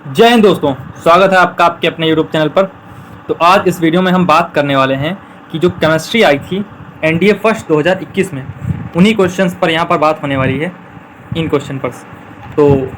जय हिंद दोस्तों, स्वागत है आपका आपके अपने यूट्यूब चैनल पर। तो आज इस वीडियो में हम बात करने वाले हैं कि जो केमिस्ट्री आई थी एनडीए फर्स्ट 2021 में, उन्हीं क्वेश्चंस पर यहाँ पर बात होने वाली है, इन क्वेश्चन पर। तो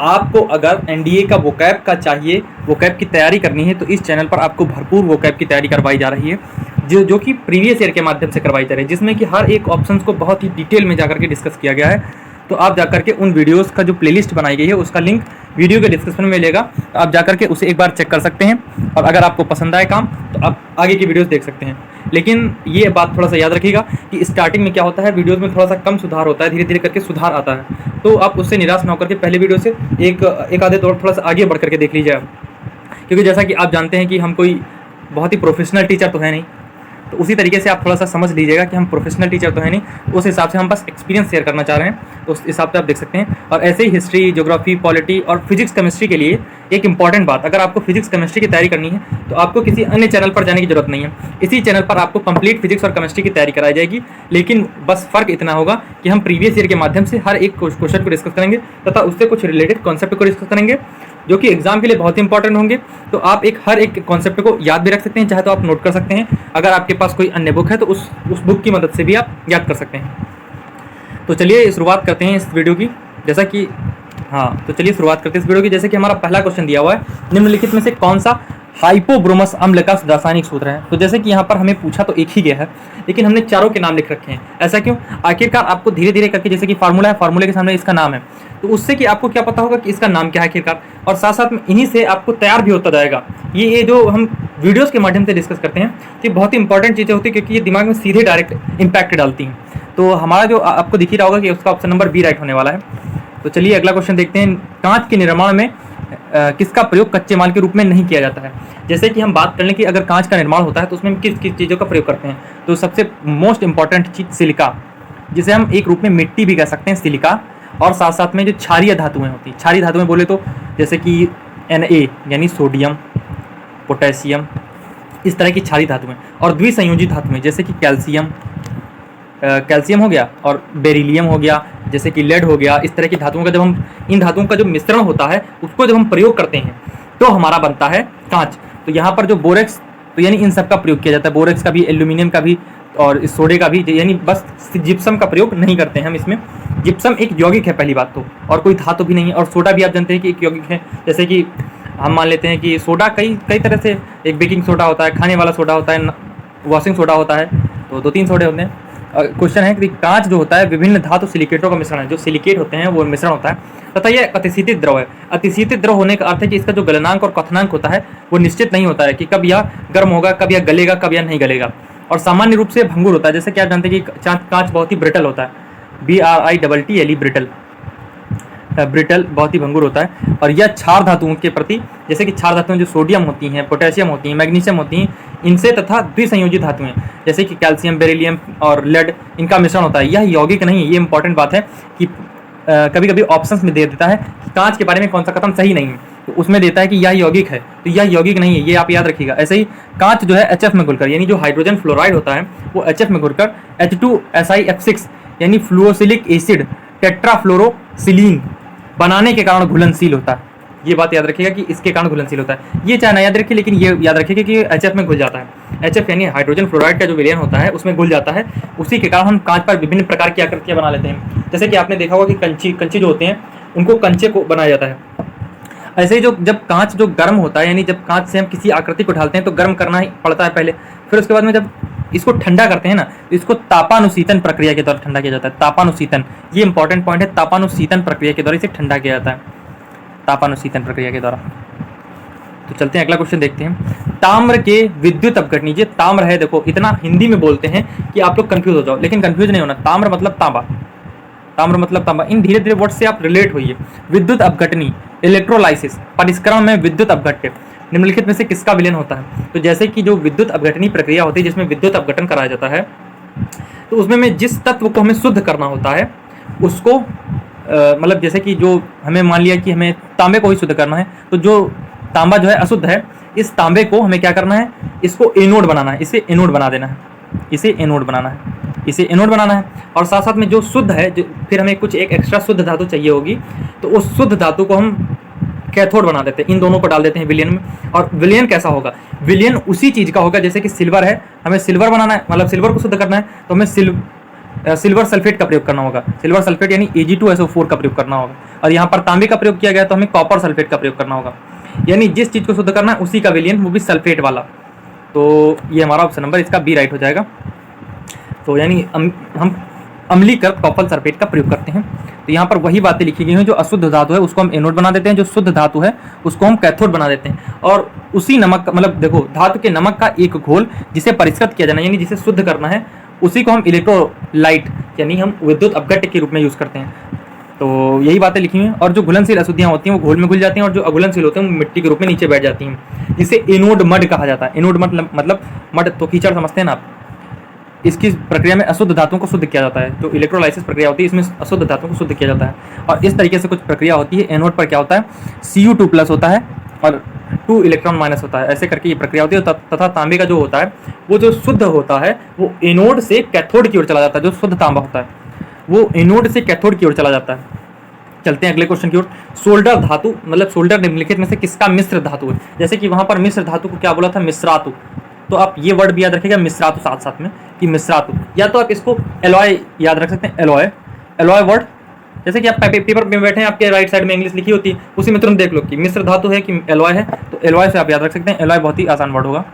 आपको अगर एनडीए का वोकैब का चाहिए, वोकैब की तैयारी करनी है, तो इस चैनल पर आपको भरपूर वोकैब की तैयारी करवाई जा रही है, जो कि प्रीवियस ईयर के माध्यम से करवाई जा रही है, जिसमें कि हर एक ऑप्शन को बहुत ही डिटेल में जाकर के डिस्कस किया गया है। तो आप जाकर के उन वीडियोस का जो प्लेलिस्ट बनाई गई है उसका लिंक वीडियो के डिस्क्रिप्शन में मिलेगा, तो आप जाकर के उसे एक बार चेक कर सकते हैं। और अगर आपको पसंद आए काम तो आप आगे की वीडियोस देख सकते हैं। लेकिन ये बात थोड़ा सा याद रखिएगा कि स्टार्टिंग में क्या होता है, वीडियोस में थोड़ा सा कम सुधार होता है, धीरे धीरे करके सुधार आता है। तो आप उससे निराश ना होकर के पहले वीडियो से एक आधे थोड़ा सा आगे बढ़ करके देख लीजिए, क्योंकि जैसा कि आप जानते हैं कि हम कोई बहुत ही प्रोफेशनल टीचर तो है नहीं। तो उसी तरीके से आप थोड़ा सा समझ लीजिएगा कि हम प्रोफेशनल टीचर तो है नहीं, उस हिसाब से हम बस एक्सपीरियंस शेयर करना चाह रहे हैं, तो उस हिसाब से आप देख सकते हैं। और ऐसे ही हिस्ट्री, ज्योग्राफी, पॉलिटी और फिजिक्स केमिस्ट्री के लिए एक इंपॉर्टेंट बात, अगर आपको फिजिक्स केमिस्ट्री की तैयारी करनी है तो आपको किसी अन्य चैनल पर जाने की जरूरत नहीं है। इसी चैनल पर आपको कंप्लीट फिजिक्स और केमिस्ट्री की तैयारी कराई जाएगी। लेकिन बस फर्क इतना होगा कि हम प्रीवियस ईयर के माध्यम से हर एक क्वेश्चन को डिस्कस करेंगे तथा उससे कुछ रिलेटेड कॉन्सेप्ट को डिस्कस करेंगे, जो कि एग्जाम के लिए बहुत इंपॉर्टेंट होंगे। तो आप हर एक कॉन्सेप्ट को याद भी रख सकते हैं, चाहे तो आप नोट कर सकते हैं। अगर आपके पास कोई अन्य बुक है तो उस बुक की मदद से भी आप याद कर सकते हैं। तो चलिए शुरुआत करते हैं इस वीडियो की। जैसे कि हमारा पहला क्वेश्चन दिया हुआ है, निम्नलिखित में से कौन सा हाइपोब्रोमस अम्ल का रासायनिक सूत्र है। तो जैसे कि यहाँ पर हमें पूछा तो एक ही गया है, लेकिन हमने चारों के नाम लिख रखे हैं। ऐसा क्यों? आखिरकार आपको धीरे धीरे करके, जैसे कि फार्मूला है, फार्मूले के सामने इसका नाम है, तो उससे कि आपको क्या पता होगा कि इसका नाम क्या है आखिरकार, और साथ साथ में इन्हीं से आपको तैयार भी होता जाएगा। ये जो हम वीडियोज़ के माध्यम से डिस्कस करते हैं, ये बहुत ही इंपॉर्टेंट चीज़ें होती है, क्योंकि ये दिमाग में सीधे डायरेक्ट इम्पैक्ट डालती हैं। तो हमारा जो आपको दिख ही रहा होगा कि उसका ऑप्शन नंबर बी राइट होने वाला है। तो चलिए अगला क्वेश्चन देखते हैं। कांच के निर्माण में किसका प्रयोग कच्चे माल के रूप में नहीं किया जाता है। जैसे कि हम बात कर लें कि अगर कांच का निर्माण होता है तो उसमें हम किस किस चीज़ों का प्रयोग करते हैं, तो सबसे मोस्ट इंपॉर्टेंट चीज़ सिलिका, जिसे हम एक रूप में मिट्टी भी कह सकते हैं, सिलिका। और साथ साथ में जो क्षारीय धातुएं होती हैं, क्षारीय धातुएं बोले तो जैसे कि Na यानी सोडियम, पोटेशियम, इस तरह की क्षारीय धातुएं। और द्विसंयोजी धातुएं जैसे कि कैल्शियम हो गया और बेरिलियम हो गया, जैसे कि लेड हो गया। इस तरह की धातुओं का जब हम इन धातुओं का जो मिश्रण होता है उसको जब हम प्रयोग करते हैं तो हमारा बनता है कांच। तो यहाँ पर जो बोरेक्स, तो यानी इन सब का प्रयोग किया जाता है, बोरेक्स का भी, एल्यूमिनियम का भी और इस सोडे का भी, यानी बस जिप्सम का प्रयोग नहीं करते हैं हम इसमें। जिप्सम एक यौगिक है पहली बात तो, और कोई धातु भी नहीं है। और सोडा भी आप जानते हैं कि एक यौगिक है। जैसे कि हम मान लेते हैं कि सोडा कई तरह से, एक बेकिंग सोडा होता है, खाने वाला सोडा होता है, वॉशिंग सोडा होता है, तो 2-3 सोडे होते हैं। क्वेश्चन है कि कांच जो होता है विभिन्न धातु सिलिकेटों का मिश्रण है। जो सिलिकेट होते हैं वो मिश्रण होता है, तथा यह अतिशीतित द्रव है। अतिशीतित द्रव होने का अर्थ है कि इसका जो गलनांक और क्वथनांक होता है वो निश्चित नहीं होता है कि कब यह गर्म होगा, कब यह गलेगा, कब यह नहीं गलेगा। और सामान्य रूप से भंगुर होता है। जैसे कि आप जानते हैं कि कांच बहुत ही ब्रिटल होता है, BRITTLE, ब्रिटल, बहुत ही भंगुर होता है। और यह क्षार धातुओं के प्रति, जैसे कि क्षार धातुएं जो सोडियम होती हैं, पोटेशियम होती हैं, मैग्नीशियम होती हैं, इनसे, तथा द्विसंयोजी धातुएं जैसे कि कैल्शियम, बेरिलियम और लेड, इनका मिश्रण होता है। यह यौगिक नहीं है। ये इंपॉर्टेंट बात है कि कभी कभी ऑप्शंस में दे देता है कि कांच के बारे में कौन सा कथन सही नहीं है, तो उसमें देता है कि यह यौगिक है, तो यह यौगिक नहीं है, ये आप याद रखिएगा। ऐसे ही कांच जो है HF में घुलकर, यानी जो हाइड्रोजन फ्लोराइड होता है वो HF में घुलकर H2SiF6 यानी फ्लूओसिलिक एसिड टेट्राफ्लोरोसिलीन बनाने के कारण घुलनशील होता है। ये बात याद रखिएगा कि इसके कारण घुलनशील होता है। ये चाहे ना याद रखिए, लेकिन ये याद रखिएगा कि HF में घुल जाता है। HF यानी हाइड्रोजन फ्लोराइड का जो विलयन होता है उसमें घुल जाता है। उसी के कारण हम कांच पर विभिन्न प्रकार की आकृतियां बना लेते हैं। जैसे कि आपने देखा होगा कि कंची जो होते हैं उनको कंचे को बनाया जाता है। ऐसे ही जब कांच जो गर्म होता है, यानी जब कांच से हम किसी आकृति को ढालते हैं तो गर्म करना ही पड़ता है पहले, फिर उसके बाद में जब इसको ठंडा करते हैं ना, तो इसको तापानुशीतन प्रक्रिया के द्वारा ठंडा किया जाता है। तापानुशीतन, ये इंपॉर्टेंट पॉइंट है, तापानुशीतन प्रक्रिया के द्वारा इसे ठंडा किया जाता है, तापानुशीतन प्रक्रिया के द्वारा। तो चलते हैं अगला क्वेश्चन देखते हैं। ताम्र के विद्युत अपघटनी, ये ताम्र है, देखो इतना हिंदी में बोलते हैं कि आप लोग कंफ्यूज हो जाओ, लेकिन कंफ्यूज नहीं होना। ताम्र मतलब तांबा, ताम्र मतलब तांबा। इन धीरे धीरे वर्ड से आप रिलेट होइए। विद्युत अपघटनी, इलेक्ट्रोलाइसिस, परिष्करण में विद्युत अपघट्य, निम्नलिखित में से किसका विलयन होता है। तो जैसे कि जो विद्युत अपघटनी प्रक्रिया होती है जिसमें विद्युत अपघटन कराया जाता है, तो उसमें जिस तत्व को हमें शुद्ध करना होता है उसको मतलब जैसे कि जो हमें मान लिया कि हमें तांबे को ही शुद्ध करना है, तो जो तांबा जो है अशुद्ध है, इस तांबे को हमें क्या करना है, इसको एनोड बनाना है, इसे एनोड बना देना है, इसे एनोड बनाना है, इसे एनोड बनाना है। और साथ साथ में जो शुद्ध है, फिर हमें कुछ एक एक्स्ट्रा शुद्ध धातु चाहिए होगी, तो उस शुद्ध धातु को हम कैथोड बना देते हैं, इन दोनों को डाल देते हैं विलयन में। और विलयन कैसा होगा, विलयन उसी चीज़ का होगा जैसे कि सिल्वर है, हमें सिल्वर बनाना है, मतलब सिल्वर को शुद्ध करना है तो हमें सिल्वर सल्फेट का प्रयोग करना होगा, सिल्वर सल्फेट यानी Ag2SO4 का प्रयोग करना होगा। और यहाँ पर तांबे का प्रयोग किया गया तो हमें कॉपर सल्फेट का प्रयोग करना होगा। यानी जिस चीज़ को शुद्ध करना है उसी का विलयन, वो भी सल्फेट वाला। तो ये हमारा ऑप्शन नंबर इसका बी राइट हो जाएगा। तो यानी हम अम्लीकृत कॉपर सल्फेट का प्रयोग करते हैं। तो यहाँ पर वही बातें लिखी गई हैं, जो अशुद्ध धातु है उसको हम एनोड बना देते हैं, जो शुद्ध धातु है उसको हम कैथोड बना देते हैं। और उसी नमक का, मतलब देखो धातु के नमक का एक घोल जिसे परिष्कृत किया जाना यानी जिसे शुद्ध करना है, उसी को हम इलेक्ट्रोलाइट यानी हम विद्युत अपघट्य के रूप में यूज़ करते हैं। तो यही बातें लिखी हुई हैं। और जो घुलनशील अशुद्धियाँ होती हैं वो घोल में घुल जाती हैं, और जो अघुलनशील होते हैं वो मिट्टी के रूप में नीचे बैठ जाती हैं, जिसे एनोड मड कहा जाता है। एनोड मतलब मड तो कीचड़ समझते हैं ना आप। इसकी प्रक्रिया में अशुद्ध धातुओं को शुद्ध किया जाता है, जो इलेक्ट्रोलाइसिस प्रक्रिया होती है इसमें अशुद्ध धातुओं को शुद्ध किया जाता है। और इस तरीके से कुछ प्रक्रिया होती है। एनोड पर क्या होता है, Cu2+ होता है और 2 इलेक्ट्रॉन माइनस होता है, ऐसे करके ये प्रक्रिया होती है। तथा तांबे का जो होता है वो जो शुद्ध होता है वो एनोड से कैथोड की ओर चला जाता है। जो शुद्ध तांबा होता है वो एनोड से कैथोड की ओर चला जाता है। चलते हैं अगले क्वेश्चन की ओर। सोल्डर धातु मतलब सोल्डर निम्नलिखित में से किसका मिश्र धातु है। जैसे कि वहां पर मिश्र धातु को क्या बोला था, मिश्रातु। तो आप ये वर्ड भी याद रखिएगा, मिश्रातु साथ साथ में कि मिश्रातु, या तो आप इसको एलॉय याद रख सकते हैं, एलॉय वर्ड। जैसे कि आप पेपर में बैठे हैं, आपके राइट साइड में इंग्लिश लिखी होती है, उसी में तुरंत देख लो कि मिश्र धातु है कि एलॉय है, तो एलॉय से आप याद रख सकते हैं। एलॉय बहुत ही आसान वर्ड होगा।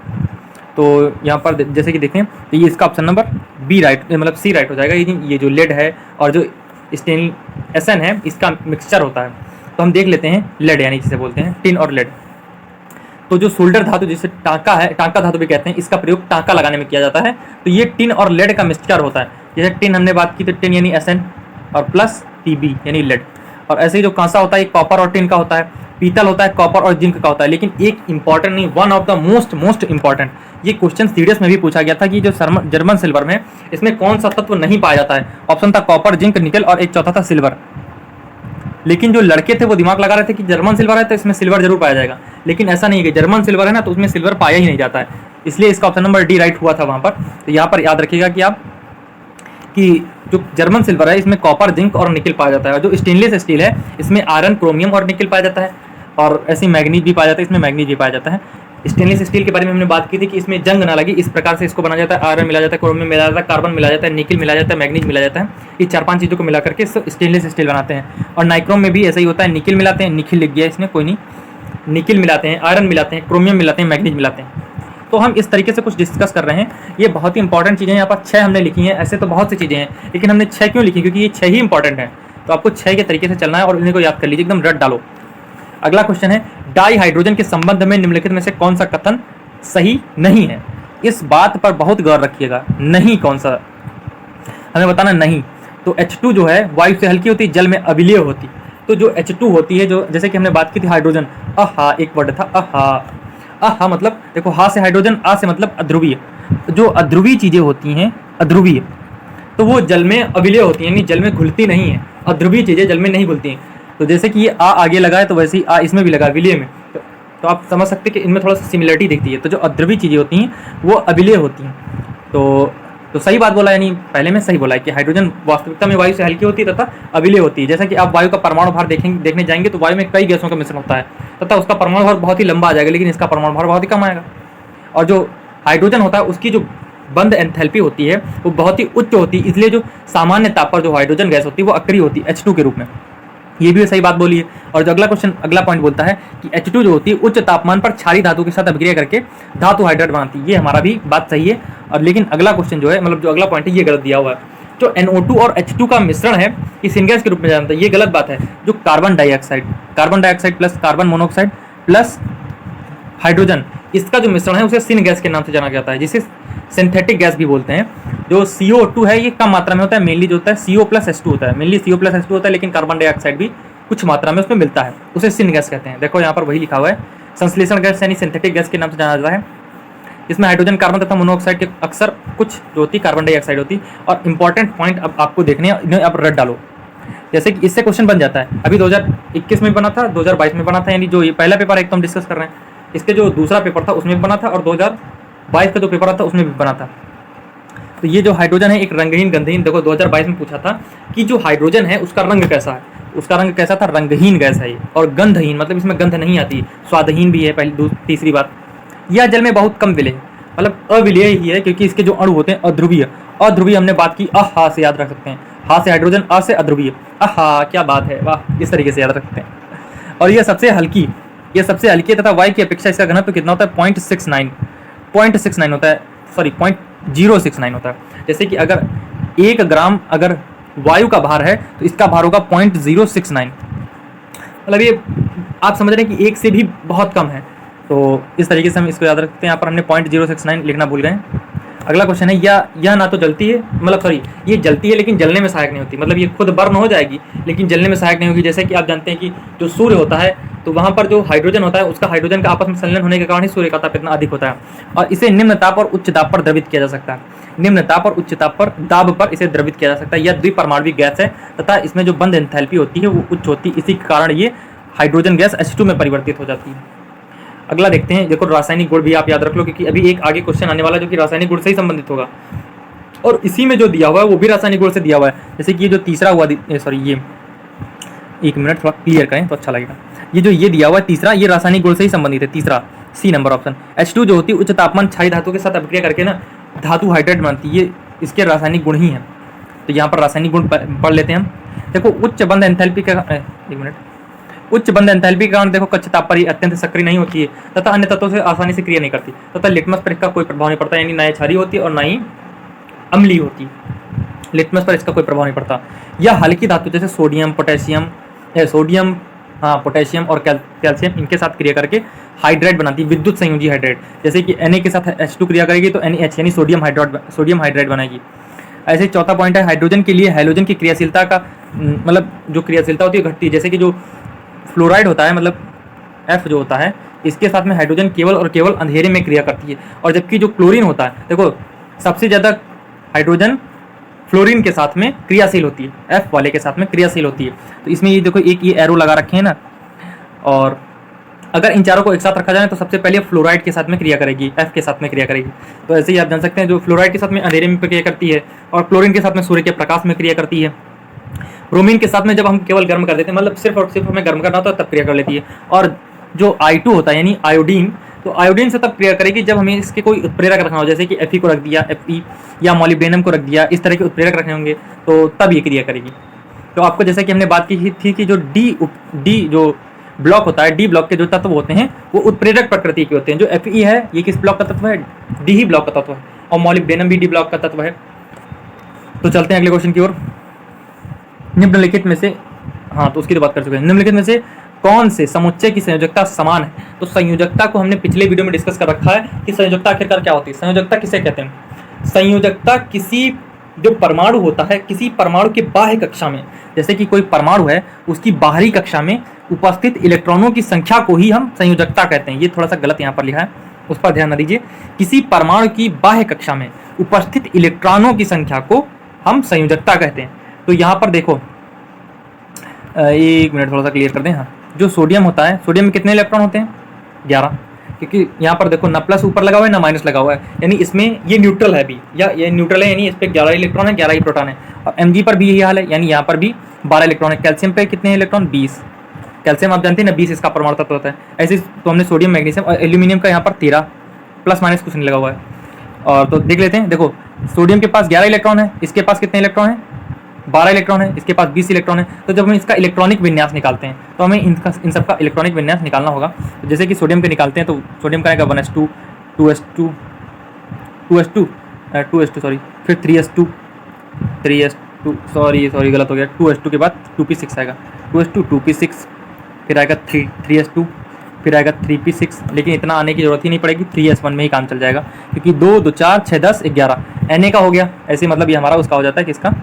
तो यहाँ पर जैसे कि देखें तो ये इसका ऑप्शन नंबर बी राइट मतलब सी राइट हो जाएगा। ये जो लेड है और जो स्टेन एसन है इसका मिक्सचर होता है। तो हम देख लेते हैं लेड यानी जिसे बोलते हैं टिन और लेड। तो जो सोल्डर धातु जिसे टांका है, टांका धातु भी कहते हैं, इसका प्रयोग टांका लगाने में किया जाता है। तो ये टिन और लेड का मिक्सचर होता है। जैसे टिन हमने बात की तो टिन यानी एसन और प्लस Pb यानी लेड। और ऐसे ही जो कांसा होता है एक कॉपर और टिन का होता है, पीतल होता है कॉपर और जिंक का होता है। लेकिन एक इंपॉर्टेंट नहीं, one of the most important, ये क्वेश्चन सीरियस में भी पूछा गया था कि जो जर्मन सिल्वर में इसमें कौन सा तत्व नहीं पाया जाता है। ऑप्शन था कॉपर, जिंक, निकल और एक चौथा था सिल्वर। लेकिन जो लड़के थे वो दिमाग लगा रहे थे कि जर्मन सिल्वर है तो इसमें सिल्वर जरूर पाया जाएगा, लेकिन ऐसा नहीं है कि जर्मन सिल्वर है ना तो उसमें सिल्वर पाया ही नहीं जाता है। इसलिए इसका ऑप्शन नंबर डी राइट हुआ था वहाँ पर। तो यहाँ पर याद रखिएगा कि आप कि जो जर्मन सिल्वर है इसमें कॉपर, जिंक और निकल पाया जाता है। और जो स्टेनलेस स्टील है इसमें आयरन, क्रोमियम और निकल पाया जाता है। और ऐसे मैग्नीज भी पाया जाता है, इसमें मैग्नीज भी पाया जाता है। स्टेनलेस स्टील के बारे में हमने बात की थी कि इसमें जंग ना लगे, इस प्रकार से इसको बनाया जाता है। आयरन मिला जाता है, क्रोमियम मिला जाता है, कार्बन मिला जाता है, निकल मिला जाता है, मैग्नीज मिला जाता है। ये 4-5 चीज़ों को मिला करके स्टेनलेस स्टील बनाते हैं। और नाइक्रोम में भी ऐसा ही होता है, निकल मिलाते हैं, निकल लिख गया इसने कोई नहीं, निकल मिलाते हैं, आयरन मिलाते हैं, क्रोमियम मिलाते हैं, मैग्नीज मिलाते हैं। तो हम इस तरीके से कुछ डिस्कस कर रहे हैं। ये बहुत ही इंपॉर्टेंट चीज़ें यहाँ पर 6 हमने लिखी हैं। ऐसे तो बहुत सी चीज़ें हैं लेकिन हमने 6 क्यों लिखी, क्योंकि ये 6 ही इंपॉर्टेंट हैं। तो आपको 6 के तरीके से चलना है और इन्हीं को याद कर लीजिए, एकदम रट डालो। अगला क्वेश्चन है, डाई हाइड्रोजन के संबंध में निम्नलिखित में से कौन सा कथन सही नहीं है। इस बात पर बहुत गौर रखिएगा, नहीं कौन सा हमें बताना नहीं। तो H2 जो है वायु से हल्की होती, जल में अविलेय होती। तो जो H2 होती है, जो जैसे कि हमने बात की थी हाइड्रोजन, अहा एक वर्ड था अहा। अहा मतलब देखो, हा से हाइड्रोजन, आ से मतलब अध्रुवीय। जो अध्रुवीय चीजें होती हैं, अध्रुवीय, तो वो जल में अविलेय होती हैं, यानी जल में घुलती नहीं है। अध्रुवीय चीजें जल में नहीं घुलती हैं। तो जैसे कि ये आ आगे लगा है तो वैसे ही आ इसमें भी लगा विलय में। तो आप समझ सकते हैं कि इनमें थोड़ा सा सिमिलरिटी दिखती है। तो जो अध्रुवीय चीज़ें होती हैं वो अविलेय होती हैं। तो सही बात बोला, यानी पहले में सही बोला है कि हाइड्रोजन वास्तविकता में वायु से हल्की होती है तथा अविलेय होती है। जैसा कि आप वायु का परमाणु भार देखने जाएंगे तो वायु में कई गैसों का मिश्रण होता है तथा उसका परमाणु भार बहुत ही लंबा आ जाएगा, लेकिन इसका परमाणु भार बहुत ही कम आएगा। और जो हाइड्रोजन होता है उसकी जो बंद एंथैल्पी होती है वो बहुत ही उच्च होती है, इसलिए जो सामान्य ताप पर जो हाइड्रोजन गैस होती है वो अक्रिय होती है H2 के रूप में। ये भी सही बात बोली है। और जो अगला पॉइंट बोलता है कि H2 जो होती है उच्च तापमान पर क्षारीय धातु के साथ अभिक्रिया करके धातु हाइड्रेट बनाती है। ये हमारा भी बात सही है। और लेकिन अगला क्वेश्चन जो है, मतलब जो अगला पॉइंट है, ये गलत दिया हुआ है। जो NO2 और H2 का मिश्रण है ये सिनगैस के रूप में जानता है, ये गलत बात है। जो carbon dioxide plus carbon monoxide plus hydrogen, इसका जो मिश्रण है उसे सिन गैस के नाम से जाना जाता है, जिसे सिंथेटिक गैस भी बोलते हैं। जो CO2 है ये कम मात्रा में होता है, मेनली जो होता है CO+H2 होता है, मेनली CO+H2 होता है, लेकिन कार्बन डाइऑक्साइड भी कुछ मात्रा में उसमें मिलता है, उसे सिन गैस कहते हैं। देखो यहाँ पर वही लिखा हुआ है, संश्लेषण गैस यानी सिंथेटिक गैस के नाम से जाना जाता है। इसमें हाइड्रोजन, कार्बन तथा मोनोऑक्साइड के अक्सर कुछ जो होती है कार्बन डाइऑक्साइड होती। और इंपॉर्टेंट पॉइंट अब आपको देखने हैं, इन्हें आप रट डालो। जैसे कि इससे क्वेश्चन बन जाता है, अभी 2021 में बना था, 2022 में बना था, यानी जो ये पहला पेपर एक तो हम डिस्कस कर रहे हैं, इसके जो दूसरा पेपर था उसमें भी बना था, और 2022 का जो पेपर था उसमें भी बना था। तो ये जो हाइड्रोजन है एक रंगहीन गंधहीन, देखो 2022 में पूछा था कि जो हाइड्रोजन है उसका रंग कैसा है। उसका रंग कैसा था, रंगहीन गैस है ये, और गंधहीन मतलब इसमें गंध नहीं आती, स्वादहीन भी है। पहली तीसरी बात, यह जल में बहुत कम विलेय, मतलब अविलेय ही है, क्योंकि इसके जो अणु होते हैं अध्रुवीय। अध्रुवीय हमने बात की अहा से याद रख सकते हैं, हा से हाइड्रोजन, अ से अध्रुवीय, अहा क्या बात है, वाह, इस तरीके से याद रखते हैं। और यह सबसे हल्की, यह सबसे हल्की तथा वायु की अपेक्षा इसका घनत्व कितना होता है, 0.69 होता है, सॉरी 0.069 होता है। जैसे कि अगर 1 ग्राम अगर वायु का भार है तो इसका भार होगा 0.069, मतलब ये आप समझ रहे हैं कि 1 से भी बहुत कम है। तो इस तरीके से हम इसको याद रखते हैं। यहाँ पर हमने 0.069 लिखना भूल गए। अगला क्वेश्चन है, यह ना तो जलती है, मतलब सॉरी ये जलती है लेकिन जलने में सहायक नहीं होती, मतलब ये खुद बर्न हो जाएगी लेकिन जलने में सहायक नहीं होगी। जैसे कि आप जानते हैं कि जो सूर्य होता है तो वहाँ पर जो हाइड्रोजन होता है उसका हाइड्रोजन का आपस में संलयन होने के कारण ही सूर्य का ताप इतना अधिक होता है, और इसे निम्न ताप और उच्च दाब पर द्रवित किया जा सकता है। निम्न ताप और उच्च ताप पर दाब पर इसे द्रवित किया जा सकता है। यह द्विपरमाणुविक गैस है तथा इसमें जो बंध एंथैल्पी होती है वो उच्च होती है, इसी के कारण ये हाइड्रोजन गैस H2 में परिवर्तित हो जाती है। अगला देखते हैं, देखो रासायनिक गुण भी आप याद रख लो, क्योंकि अभी एक आगे क्वेश्चन आने वाला है जो कि रासायनिक गुण से ही संबंधित होगा, और इसी में जो दिया हुआ है वो भी रासायनिक गुण से दिया हुआ है। जैसे कि ये जो तीसरा हुआ, सॉरी ये एक मिनट थोड़ा क्लियर करें तो अच्छा लगेगा। ये जो ये दिया हुआ है तीसरा, ये रासायनिक गुण से ही संबंधित है, तीसरा सी नंबर ऑप्शन। H2 जो होती है उच्च तापमान क्षारीय धातु के साथ अभिक्रिया करके ना धातु हाइड्रेट बनती है, ये इसके रासायनिक गुण ही हैं। तो यहाँ पर रासायनिक गुण पढ़ लेते हैं हम। देखो उच्च बंध एंथैल्पी का, एक मिनट, उच्च बंध एंथैल्पी के कारण देखो कच्छ ताप पर अत्यंत सक्रिय नहीं होती है तथा अन्य तत्वों से आसानी से क्रिया नहीं करती तथा लिटमस पर इसका कोई प्रभाव नहीं पड़ता, यानी ना क्षारीय होती है और ना ही अम्लीय होती है। लिटमस पर इसका कोई प्रभाव नहीं पड़ता। यह हल्की धातु जैसे सोडियम, पोटेशियम और कैल्शियम इनके साथ क्रिया करके हाइड्रेट बनाती है, विद्युत संयोजी हाइड्रेट। जैसे कि Na के साथ H2 क्रिया करेगी तो NaH यानी सोडियम हाइड्रेट बनाएगी। ऐसे चौथा पॉइंट है, हाइड्रोजन के लिए हैलोजन की क्रियाशीलता का मतलब जो क्रियाशीलता होती है घटती है। जैसे कि जो फ्लोराइड होता है, मतलब F जो होता है, इसके साथ में हाइड्रोजन केवल और केवल अंधेरे में क्रिया करती है, और जबकि जो क्लोरीन होता है, देखो सबसे ज़्यादा हाइड्रोजन फ्लोरीन के साथ में क्रियाशील होती है, F वाले के साथ में क्रियाशील होती है। तो इसमें ये देखो एक ये एरो लगा रखे हैं ना, और अगर इन चारों को एक साथ रखा जाए तो सबसे पहले फ्लोराइड के साथ में क्रिया करेगी, F के साथ में क्रिया करेगी। तो ऐसे ही आप जान सकते हैं जो फ्लोराइड के साथ में अंधेरे में क्रिया करती है और क्लोरीन के साथ में सूर्य के प्रकाश में क्रिया करती है। ब्रोमीन के साथ में जब हम केवल गर्म कर देते हैं, मतलब सिर्फ और सिर्फ हमें गर्म करना होता है तब क्रिया कर लेती है। और जो I2 होता है यानी आयोडीन, तो आयोडीन से तब क्रिया करेगी जब हमें इसके कोई उत्प्रेरक रखना हो, जैसे कि Fe को रख दिया, Fe या मॉलिब्डेनम को रख दिया, इस तरह के उत्प्रेरक रखने होंगे तो तब ये क्रिया करेगी। तो आपको जैसे कि हमने बात की थी कि जो डी जो ब्लॉक होता है, डी ब्लॉक के जो तत्व होते हैं वो उत्प्रेरक प्रकृति के होते हैं। जो Fe है ये किस ब्लॉक का तत्व है, डी ही ब्लॉक का तत्व है, और मॉलिब्डेनम भी डी ब्लॉक का तत्व है। तो चलते हैं अगले क्वेश्चन की ओर। निम्नलिखित में से, हाँ तो उसकी तो बात कर चुके हैं, निम्नलिखित में से कौन से समुच्चय की संयोजकता समान है। तो संयोजकता को हमने पिछले वीडियो में डिस्कस कर रखा है कि संयोजकता आखिरकार क्या होती है। संयोजकता किसे कहते हैं, संयोजकता किसी जो परमाणु होता है, किसी परमाणु के बाह्य कक्षा में, जैसे कि कोई परमाणु है उसकी बाहरी कक्षा में उपस्थित इलेक्ट्रॉनों की संख्या को ही हम संयोजकता कहते हैं। ये थोड़ा सा गलत यहाँ पर लिखा है, उस पर ध्यान न दीजिए। किसी परमाणु की बाह्य कक्षा में उपस्थित इलेक्ट्रॉनों की संख्या को हम संयोजकता कहते हैं। तो यहाँ पर देखो, एक मिनट थोड़ा सा क्लियर कर दें। हाँ, जो सोडियम होता है, सोडियम में कितने इलेक्ट्रॉन होते हैं, 11, क्योंकि यहाँ पर देखो ना प्लस ऊपर लगा हुआ है ना माइनस लगा हुआ है, यानी इसमें ये न्यूट्रल है भी, या ये न्यूट्रल है, यानी इस पर 11 इलेक्ट्रॉन है, 11 ही प्रोटॉन है। और Mg पर भी यही हाल है, यानी यहाँ पर भी 12 इलेक्ट्रॉन है। कैल्शियम पे कितने इलेक्ट्रॉन, 20। कैल्शियम आप जानते हैं ना 20 इसका परमाणु तत्व होता है। ऐसे तो हमने सोडियम, मैग्नीशियम और एल्यूमिनियम का यहाँ पर 13, प्लस माइनस कुछ नहीं लगा हुआ है। और तो देख लेते हैं, देखो सोडियम के पास 11 इलेक्ट्रॉन है, इसके पास कितने इलेक्ट्रॉन है, 12 इलेक्ट्रॉन है, इसके पास 20 इलेक्ट्रॉन है। तो जब हम इसका इलेक्ट्रॉनिक विन्यास निकालते हैं तो हमें इन सब का इलेक्ट्रॉनिक विन्यास निकालना होगा। तो जैसे कि सोडियम के निकालते हैं तो सोडियम का आएगा 1s2, 2s2, सॉरी, फिर 3s2, सॉरी गलत हो गया, 2s2 के बाद 2p6 आएगा, 2s2, 2p6, फिर आएगा 3s2, फिर आएगा 3p6। लेकिन इतना आने की जरूरत ही नहीं पड़ेगी, 3s1 में ही काम चल जाएगा, क्योंकि 2, 2, 4, 6, 10, 11 Na का हो गया। ऐसे मतलब ये हमारा उसका हो जाता है, किसका,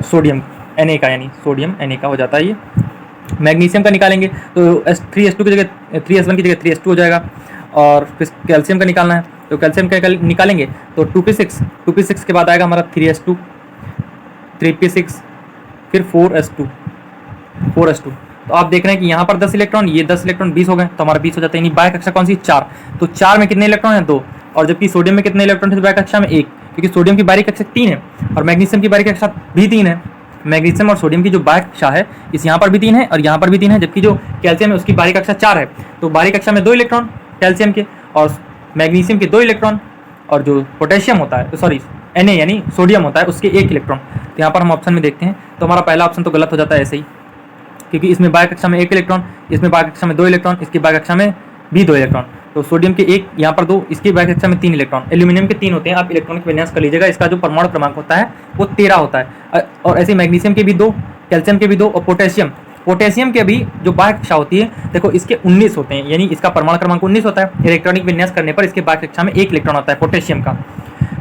सोडियम Na का, यानी सोडियम Na का हो जाता है ये। मैग्नीशियम का निकालेंगे तो 3s2 की जगह 3s1 की जगह 3s2 हो जाएगा। और फिर कैल्शियम का निकालना है तो कैल्शियम का निकालेंगे तो 2p6 के बाद आएगा हमारा 3s2, 3p6, फिर 4s2। तो आप देख रहे हैं कि यहाँ पर 10 इलेक्ट्रॉन, ये 10 इलेक्ट्रॉन 20 हो गए, तो हमारा 20 हो जाता है। यानी बाह्य कक्षा कौन सी, 4। तो 4 में कितने इलेक्ट्रॉन हैं, 2। और जबकि सोडियम में कितने इलेक्ट्रॉन थे बाह्य कक्षा में, 1, क्योंकि सोडियम की बाहरी कक्षा 3 है और मैग्नीशियम की बाहरी कक्षा भी 3 है। मैग्नीशियम और सोडियम की जो बारीक कक्षा है इस यहाँ पर भी 3 है और यहाँ पर भी 3 है, जबकि जो कैल्शियम है उसकी बारीक कक्षा 4 है। तो बारीक कक्षा में 2 इलेक्ट्रॉन कैल्शियम के और मैग्नीशियम के 2 इलेक्ट्रॉन, और जो पोटेशियम होता है सॉरी Na यानी सोडियम होता है उसके 1 इलेक्ट्रॉन। तो यहाँ पर हम ऑप्शन में देखते हैं तो हमारा पहला ऑप्शन तो गलत हो जाता है ऐसे ही, क्योंकि इसमें बारीक कक्षा में 1 इलेक्ट्रॉन, इसमें बारीक कक्षा में 2 इलेक्ट्रॉन, इसकी बारीक कक्षा में भी 2 इलेक्ट्रॉन। तो सोडियम के 1, यहाँ पर 2, इसकी बारीक कक्षा में 3 इलेक्ट्रॉन। एल्यूमिनियम के 3 होते हैं, आप इलेक्ट्रॉनिक विन्यास कर लीजिएगा, इसका जो परमाणु क्रमांक होता है वो 13 होता है। और ऐसे मैग्नीशियम के भी 2, कैल्शियम के भी 2 और पोटेशियम के भी जो बारीक कक्षा होती है देखो इसके 19 होते हैं, यानी इसका परमाणु क्रमांक 19 होता है। इलेक्ट्रॉनिक विन्यास करने पर इसके बारीक कक्षा में 1 इलेक्ट्रॉन आता है पोटेशियम का।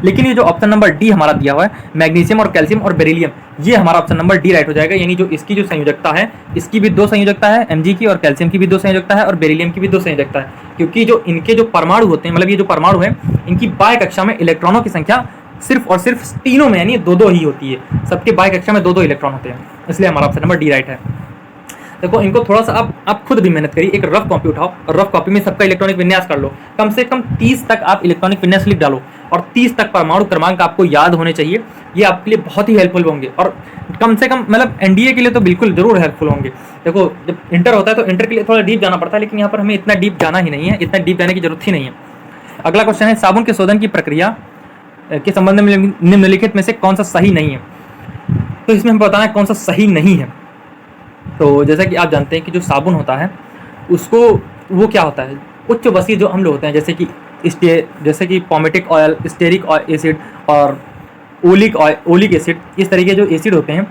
लेकिन ये जो ऑप्शन नंबर डी हमारा दिया हुआ है मैग्नीशियम और कैल्शियम और बेरिलियम, ये हमारा ऑप्शन नंबर डी राइट हो जाएगा। यानी जो इसकी जो संयोजकता है इसकी भी 2 संयोजकता है Mg की, और कैल्शियम की भी 2 संयोजकता है और बेरिलियम की भी 2 संयोजकता है, क्योंकि जो इनके जो परमाणु होते हैं मतलब ये जो परमाणु है इनकी बाह्य कक्षा में इलेक्ट्रॉनों की संख्या सिर्फ और सिर्फ तीनों में यानी 2-2 ही होती है। सबके बाह्य कक्षा में 2-2 इलेक्ट्रॉन होते हैं, इसलिए हमारा ऑप्शन नंबर डी राइट है। देखो इनको थोड़ा सा आप खुद भी मेहनत करिए, एक रफ कॉपी उठाओ और रफ कॉपी में सबका इलेक्ट्रॉनिक विन्यास कर लो। कम से कम 30 तक आप इलेक्ट्रॉनिक विन्यास लिख डालो और 30 तक परमाणु क्रमांक आपको याद होने चाहिए। ये आपके लिए बहुत ही हेल्पफुल होंगे और कम से कम मतलब एनडीए के लिए तो बिल्कुल जरूर हेल्पफुल होंगे। देखो जब इंटर होता है तो इंटर के लिए थोड़ा डीप जाना पड़ता है, लेकिन यहाँ पर हमें इतना डीप जाना ही नहीं है, इतना डीप जाने की जरूरत ही नहीं है। अगला क्वेश्चन है साबुन के शोधन की प्रक्रिया के संबंध में निम्नलिखित में से कौन सा सही नहीं है। तो इसमें हमें बताना है कौन सा सही नहीं है। तो जैसा कि आप जानते हैं कि जो साबुन होता है उसको वो क्या होता है, उच्च वसीय जो अम्ल होते हैं जैसे कि पोमेटिक ऑयल, स्टेरिक एसिड और ओलिक एसिड, इस तरीके जो एसिड होते हैं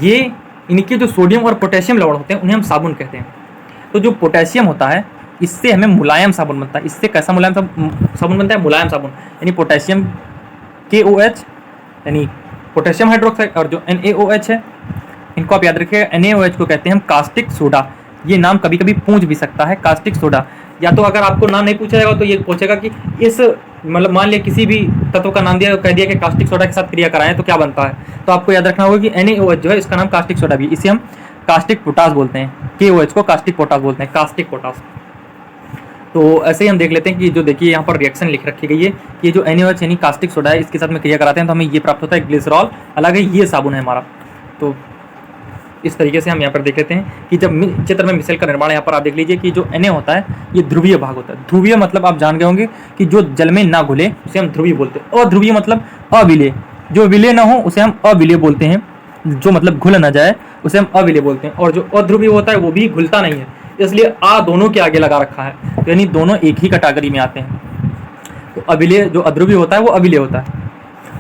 ये इनके जो सोडियम और पोटेशियम लवण होते हैं उन्हें हम साबुन कहते हैं। तो जो पोटेशियम होता है इससे हमें मुलायम साबुन बनता है। इससे कैसा मुलायम साबुन बनता है? मुलायम साबुन, यानी पोटेशियम KOH यानी पोटेशियम हाइड्रोक्साइड और जो NaOH है इनको आप याद रखिएगा, NaOH को कहते हैं हम कास्टिक सोडा। ये नाम कभी कभी पूछ भी सकता है कास्टिक सोडा, या तो अगर आपको नाम नहीं पूछा जाएगा तो ये पूछेगा कि इस मतलब मान लिया किसी भी तत्व का नाम दिया कह दिया कि कास्टिक सोडा के साथ क्रिया कराएं तो क्या बनता है। तो आपको याद रखना होगा कि NaOH जो है इसका नाम कास्टिक सोडा भी, इसे हम कास्टिक पोटास बोलते हैं। KOH को कास्टिक पोटास बोलते हैं, कास्टिक पोटास। तो ऐसे ही हम देख लेते हैं कि जो देखिए यहाँ पर रिएक्शन लिख रखी गई है कि जो NaOH यानी कास्टिक सोडा है इसके साथ में क्रिया कराते हैं तो हमें ये प्राप्त होता है ग्लिसरॉल, अलग है ये साबुन है हमारा। तो इस तरीके से हम यहाँ पर देख लेते हैं कि जब चित्र में मिसेल का निर्माण यहाँ पर आप देख लीजिए कि जो Na होता है ये ध्रुवीय भाग होता है। ध्रुवीय मतलब आप जान गए होंगे कि जो जल में ना घुले उसे हम ध्रुवीय बोलते हैं। अध्रुवीय मतलब अविलेय, जो विलेय ना हो उसे हम अविलेय बोलते हैं, जो मतलब घुल ना जाए उसे हम अविलेय बोलते हैं। और जो अध्रुवीय होता है वो भी घुलता नहीं है, इसलिए आ दोनों के आगे लगा रखा है, तो यानी दोनों एक ही कैटेगरी में आते हैं। तो अविलेय जो अध्रुवीय होता है वो अविलेय होता है,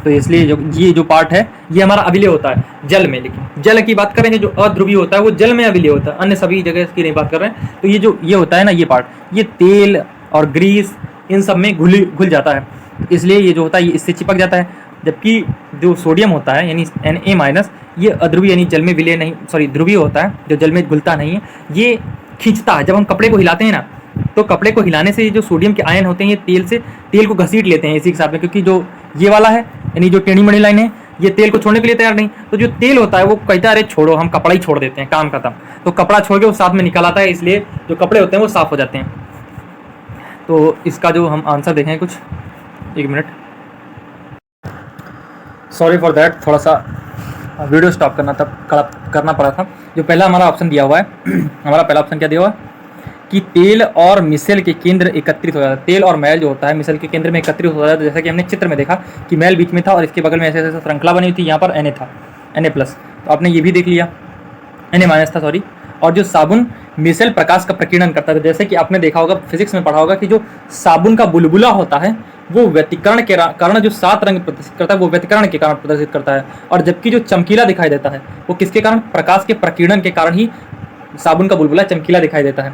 तो इसलिए ये जो पार्ट है ये हमारा अविलेय होता है जल में। लेकिन जल की बात करेंगे जो अध्रुवीय होता है वो जल में अविलेय होता है, अन्य सभी जगह इसकी नहीं बात कर रहे हैं। तो ये जो ये होता है ना ये पार्ट, ये तेल और ग्रीस इन सब में घुल जाता है, इसलिए ये जो होता है ये इससे चिपक जाता है। जबकि जो सोडियम होता है यानी Na- ये अध्रुवीय यानी जल में विलय नहीं, सॉरी ध्रुवीय होता है जो जल में घुलता नहीं है, ये खींचता है। जब हम कपड़े को हिलाते हैं ना तो कपड़े को हिलाने से जो सोडियम के आयन होते हैं ये तेल को घसीट लेते हैं इसी के साथ में, क्योंकि जो ये वाला है यानी जो टेढ़ी मेढ़ी लाइन है ये तेल को छोड़ने के लिए तैयार नहीं। तो जो तेल होता है वो कहता है अरे छोड़ो हम कपड़ा ही छोड़ देते हैं, काम खत्म। तो कपड़ा छोड़ के वो साथ में निकल आता है, इसलिए जो कपड़े होते हैं वो साफ हो जाते हैं। तो इसका जो हम आंसर देखें कुछ, एक मिनट, सॉरी फॉर दैट, थोड़ा सा वीडियो स्टॉप करना पड़ा था। जो पहला हमारा ऑप्शन दिया हुआ है हमारा पहला ऑप्शन क्या दिया हुआ है कि तेल और मिसेल के केंद्र एकत्रित हो जाता है। तेल और मैल जो होता है मिसेल के केंद्र में एकत्रित हो जाता है। जैसा कि हमने चित्र में देखा कि मैल बीच में था और इसके बगल में ऐसे ऐसे श्रृंखला बनी हुई थी, यहाँ पर Na था, Na+। तो आपने ये भी देख लिया, Na- था सॉरी। और जो साबुन मिसेल प्रकाश का प्रकीर्णन करता है, जैसे कि आपने देखा होगा फिजिक्स में पढ़ा होगा कि जो साबुन का बुलबुला होता है वो व्यतिकरण के कारण जो 7 रंग प्रदर्शित करता है वो व्यतिकरण के कारण प्रदर्शित करता है, और जबकि जो चमकीला दिखाई देता है वो किसके कारण? प्रकाश के प्रकीर्णन के कारण ही साबुन का बुलबुला चमकीला दिखाई देता है।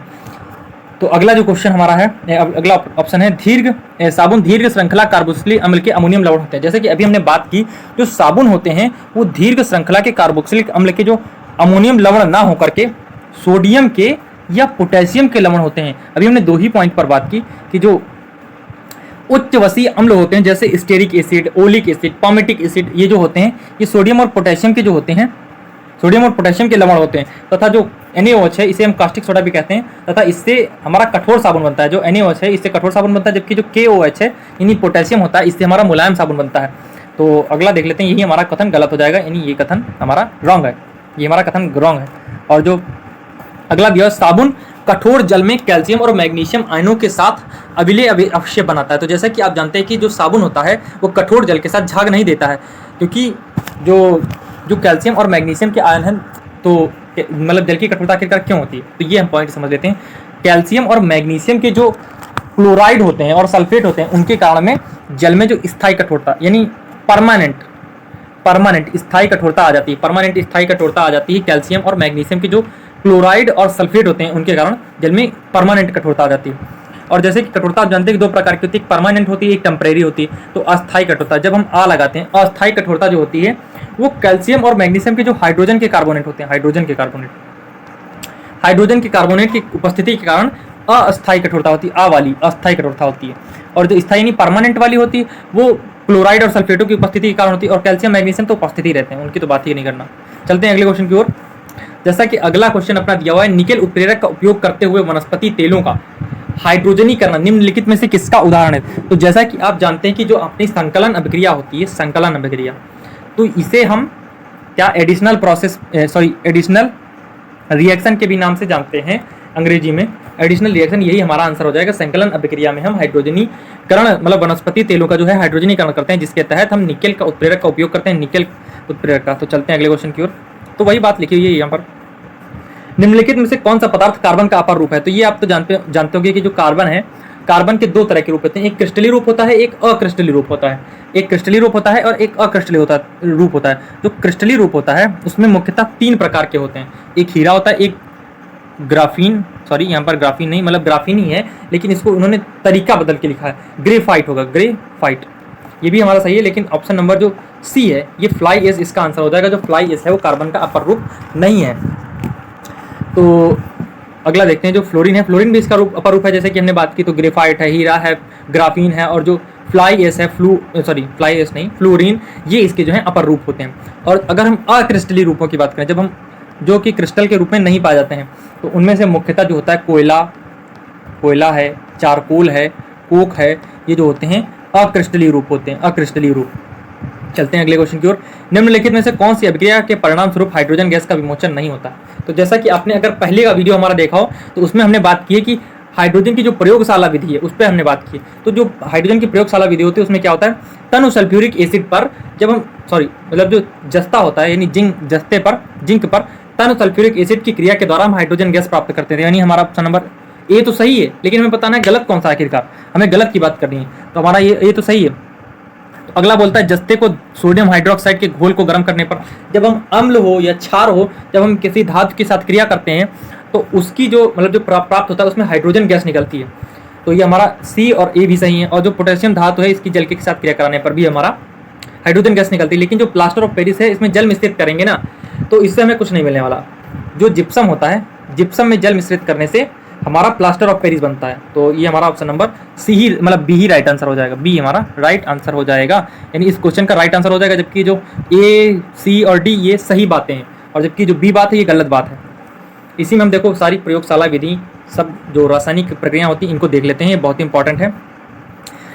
तो अगला जो क्वेश्चन हमारा है, अगला ऑप्शन है साबुन दीर्घ श्रृंखला कार्बोक्सिलिक अम्ल के अमोनियम लवण होते हैं। जैसे कि अभी हमने बात की जो साबुन होते हैं वो दीर्घ श्रृंखला के कार्बोक्सिलिक अम्ल के जो अमोनियम लवण ना होकर के सोडियम के या पोटेशियम के लवण होते हैं। अभी हमने 2 ही पॉइंट पर बात की कि जो उच्च वसीय अम्ल होते हैं जैसे stearic acid, oleic acid, palmitic acid, ये जो होते हैं ये सोडियम और पोटेशियम के जो होते हैं, सोडियम और पोटेशियम के लवण होते हैं। तथा जो NaOH है इसे हम कास्टिक सोडा भी कहते हैं, तथा इससे हमारा कठोर साबुन बनता है। जो NaOH है इससे कठोर साबुन बनता है, जबकि जो KOH है यानी पोटेशियम होता है इससे हमारा मुलायम साबुन बनता है। तो अगला देख लेते हैं, यही हमारा कथन गलत हो जाएगा, यानी ये कथन हमारा रॉन्ग है, ये हमारा कथन रॉन्ग है। और जो अगला दिया साबुन कठोर जल में कैल्शियम और मैग्नीशियम आयनों के साथ अविलेय अवक्षेप बनाता है। तो जैसा कि आप जानते हैं कि जो साबुन होता है वो कठोर जल के साथ झाग नहीं देता है, क्योंकि जो कैल्शियम और मैग्नीशियम के आयन हैं, तो मतलब जल की कठोरता आखिरकार क्यों होती है, तो ये हम पॉइंट समझ लेते हैं। कैल्शियम और मैग्नीशियम के जो क्लोराइड होते हैं और सल्फेट होते हैं, उनके कारण में जल में जो स्थायी कठोरता यानी परमानेंट स्थायी कठोरता आ जाती है, परमानेंट स्थायी कठोरता आ जाती है कैल्शियम और मैग्नीशियम के जो क्लोराइड और सल्फेट होते हैं, उनके कारण जल में परमानेंट कठोरता आ जाती है। और जैसे कि कठोरता आप जानते हैं कि दो प्रकार की होती है, एक परमानेंट होती है, एक टेम्परेरी होती है। तो अस्थायी कठोरता, जब हम आ लगाते हैं, अस्थायी कठोरता जो होती है वो कैल्शियम और मैग्नीशियम के जो हाइड्रोजन के कार्बोनेट होते हैं, हाइड्रोजन के कार्बोनेट की उपस्थिति के कारण अस्थायी कठोरता होती है, वाली अस्थायी कठोरता होती है। और जो स्थायी यानी परमानेंट वाली होती है वो क्लोराइड और सल्फेटों की उपस्थिति के कारण होती है, और कैल्शियम मैग्नीशियम तो उपस्थिति रहते हैं, उनकी तो बात ही नहीं करना। चलते हैं अगले क्वेश्चन की ओर। जैसा कि अगला क्वेश्चन अपना दिया हुआ है, निकेल उत्प्रेरक का उपयोग करते हुए वनस्पति तेलों का हाइड्रोजनीकरण निम्नलिखित में से किसका उदाहरण है। तो जैसा कि आप जानते हैं कि जो अपनी संकलन अभिक्रिया होती है, संकलन अभिक्रिया, तो इसे हम क्या एडिशनल रिएक्शन के भी नाम से जानते हैं, अंग्रेजी में एडिशनल रिएक्शन, यही हमारा आंसर हो जाएगा। संकलन अभिक्रिया में हम हाइड्रोजनीकरण मतलब वनस्पति तेलों का जो है हाइड्रोजनीकरण करते हैं, जिसके तहत हम निकेल का उत्प्रेरक का उपयोग करते हैं, निकेल उत्प्रेरक का। तो चलते हैं अगले क्वेश्चन की ओर। तो वही बात लिखी हुई है यहाँ पर, निम्नलिखित में से कौन सा पदार्थ कार्बन का अपर रूप है। तो ये आप तो जानते होंगे कि जो कार्बन है, कार्बन के दो तरह के रूप होते हैं, एक क्रिस्टलीय रूप होता है, एक अक्रिस्टलीय रूप होता है। एक क्रिस्टलीय रूप होता है और एक अक्रिस्टलीय रूप होता है। जो क्रिस्टलीय रूप होता है उसमें मुख्यतः 3 प्रकार के होते हैं, एक हीरा होता है, एक ग्राफीन, सॉरी यहाँ पर ग्राफीन नहीं, मतलब ग्राफीन ही है, लेकिन इसको उन्होंने तरीका बदल के लिखा है, ग्रेफाइट होगा, ग्रेफाइट। ये भी हमारा सही है, लेकिन ऑप्शन नंबर जो सी है ये फ्लाई एश इसका आंसर हो जाएगा। जो फ्लाई एश है वो कार्बन का अपर रूप नहीं है। तो अगला देखते हैं, जो फ्लोरीन है, फ्लोरीन भी इसका अपर रूप है, जैसे कि हमने बात की। तो ग्रेफाइट है, हीरा है, ग्राफीन है, और जो फ्लाई एश है, फ्लाई एश नहीं, फ्लोरीन, ये इसके जो है अपर रूप होते हैं। और अगर हम अक्रिस्टलीय रूपों की बात करें, जब हम जो कि क्रिस्टल के रूप में नहीं पाए जाते हैं, तो उनमें से मुख्यतः जो होता है कोयला है, चारकोल है, कोक है, ये जो होते हैं अक्रिस्टलीय रूप होते हैं, अक्रिस्टलीय रूप। चलते हैं अगले क्वेश्चन की ओर। निम्नलिखित में से कौन सी अभिक्रिया के परिणाम स्वरूप हाइड्रोजन गैस का विमोचन नहीं होता। तो जैसा कि आपने अगर पहले का वीडियो हमारा देखा हो, तो उसमें हमने बात की है कि हाइड्रोजन की जो प्रयोगशाला विधि है उस पर हमने बात की। तो जो हाइड्रोजन की प्रयोगशाला विधि होती है उसमें क्या होता है, तनु सल्फ्यूरिक एसिड पर जब हम मतलब जो जस्ता होता है, यानी जिंक पर तनु सल्फ्यूरिक एसिड की क्रिया के द्वारा हम हाइड्रोजन गैस प्राप्त करते हैं। यानी हमारा ऑप्शन नंबर ए तो सही है, लेकिन हमें बताना है गलत कौन सा, आखिरकार हमें गलत की बात करनी है। तो हमारा ये तो सही है। तो अगला बोलता है, जस्ते को सोडियम हाइड्रोक्साइड के घोल को गर्म करने पर जब हम अम्ल हो या क्षार हो, जब हम किसी धातु के साथ क्रिया करते हैं, तो उसकी जो मतलब जो प्राप्त होता है उसमें हाइड्रोजन गैस निकलती है। तो ये हमारा सी और ए भी सही है। और जो पोटेशियम धातु है, इसकी जल के साथ क्रिया कराने पर भी हमारा हाइड्रोजन गैस निकलती है। लेकिन जो प्लास्टर ऑफ पेरिस है, इसमें जल मिश्रित करेंगे ना, तो इससे हमें कुछ नहीं मिलने वाला। जो जिप्सम होता है, जिप्सम में जल मिश्रित करने से हमारा प्लास्टर ऑफ पेरिस बनता है। तो ये हमारा ऑप्शन नंबर सी ही, मतलब बी ही राइट आंसर हो जाएगा। बी हमारा राइट आंसर हो जाएगा, यानी इस क्वेश्चन का राइट आंसर हो जाएगा। जबकि जो ए, सी और डी ये सही बातें हैं, और जबकि जो बी बात है ये गलत बात है। इसी में हम देखो सारी प्रयोगशाला विधि, सब जो रासायनिक प्रक्रिया होती हैं इनको देख लेते हैं, ये बहुत इंपॉर्टेंट है।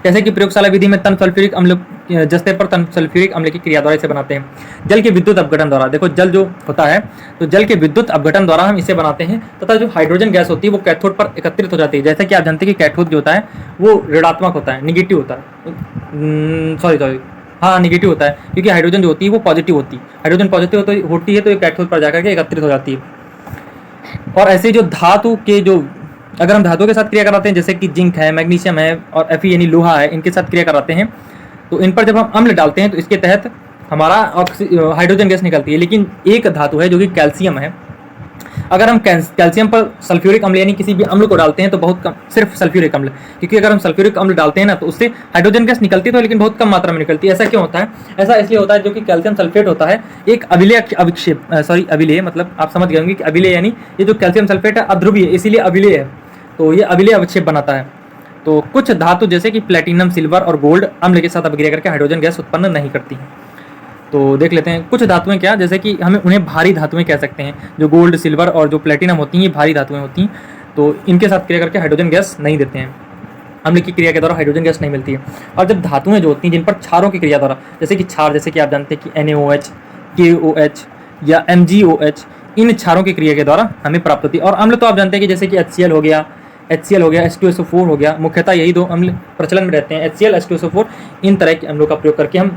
जैसे कि प्रयोगशाला विधि में तन सल्फ्यूरिक अम्ल, जस्ते पर तन सल्फ्यूरिक अम्ल की क्रिया द्वारा इसे बनाते हैं। जल के विद्युत अपघटन द्वारा, देखो जल जो होता है तो जल के विद्युत अपघटन द्वारा हम इसे बनाते हैं, तथा जो हाइड्रोजन गैस होती है वो कैथोड पर एकत्रित हो जाती है। जैसे कि आप जानते हैं कि कैथोड जो होता है वो ऋणात्मक होता है, निगेटिव होता है, हाँ निगेटिव होता है, क्योंकि हाइड्रोजन जो होती है वो पॉजिटिव होती है। हाइड्रोजन पॉजिटिव होती है तो ये कैथोड पर जाकर के एकत्रित हो जाती है। और ऐसे जो धातु के जो, अगर हम धातुओं के साथ क्रिया कराते हैं, जैसे कि जिंक है, मैग्नीशियम है और Fe यानी लोहा है, इनके साथ क्रिया कराते हैं, तो इन पर जब हम अम्ल डालते हैं तो इसके तहत हमारा हाइड्रोजन गैस निकलती है। लेकिन एक धातु है जो कि कैल्शियम है, अगर हम कैल्शियम पर सल्फ्यूरिक अम्ल यानी किसी भी अम्ल को डालते हैं तो बहुत कम, सिर्फ सल्फ्यूरिक अम्ल, क्योंकि अगर हम सल्फ्यूरिक अम्ल डालते हैं ना तो उससे हाइड्रोजन गैस निकलती तो, लेकिन बहुत कम मात्रा में निकलती है। ऐसा क्यों होता है? ऐसा इसलिए होता है जो कि कैल्शियम सल्फेट होता है एक अविलेय अविक्षेप, अविलेय मतलब आप समझ गए होंगे कि अविलेय यानी ये जो कैल्शियम सल्फेट है अध्रुवीय, इसीलिए अविलेय है, तो ये अविलेय अविक्षेप बनाता है। तो कुछ धातु जैसे कि प्लेटिनम, सिल्वर और गोल्ड अम्ल के साथ अभिक्रिया करके हाइड्रोजन गैस उत्पन्न नहीं करती हैं। तो देख लेते हैं कुछ धातुएं क्या, जैसे कि हमें उन्हें भारी धातुएं कह सकते हैं। जो गोल्ड, सिल्वर और जो प्लेटिनम होती हैं ये भारी धातुएं होती हैं, तो इनके साथ क्रिया करके हाइड्रोजन गैस नहीं देते हैं। अम्ल की क्रिया के द्वारा हाइड्रोजन गैस नहीं मिलती है। और जब धातुएं जो होती हैं जिन पर क्षारों की क्रिया द्वारा, जैसे कि क्षार, जैसे कि आप जानते हैं कि NaOH, KOH या MgOH, इन क्षारों की क्रिया के द्वारा हमें प्राप्त होती है। और अम्ल तो आप जानते हैं कि जैसे कि HCl हो गया, H2SO4 हो गया, मुख्यतः यही दो अम्ल प्रचलन में रहते हैं, HCl, H2SO4। इन तरह के अम्लों का प्रयोग करके हम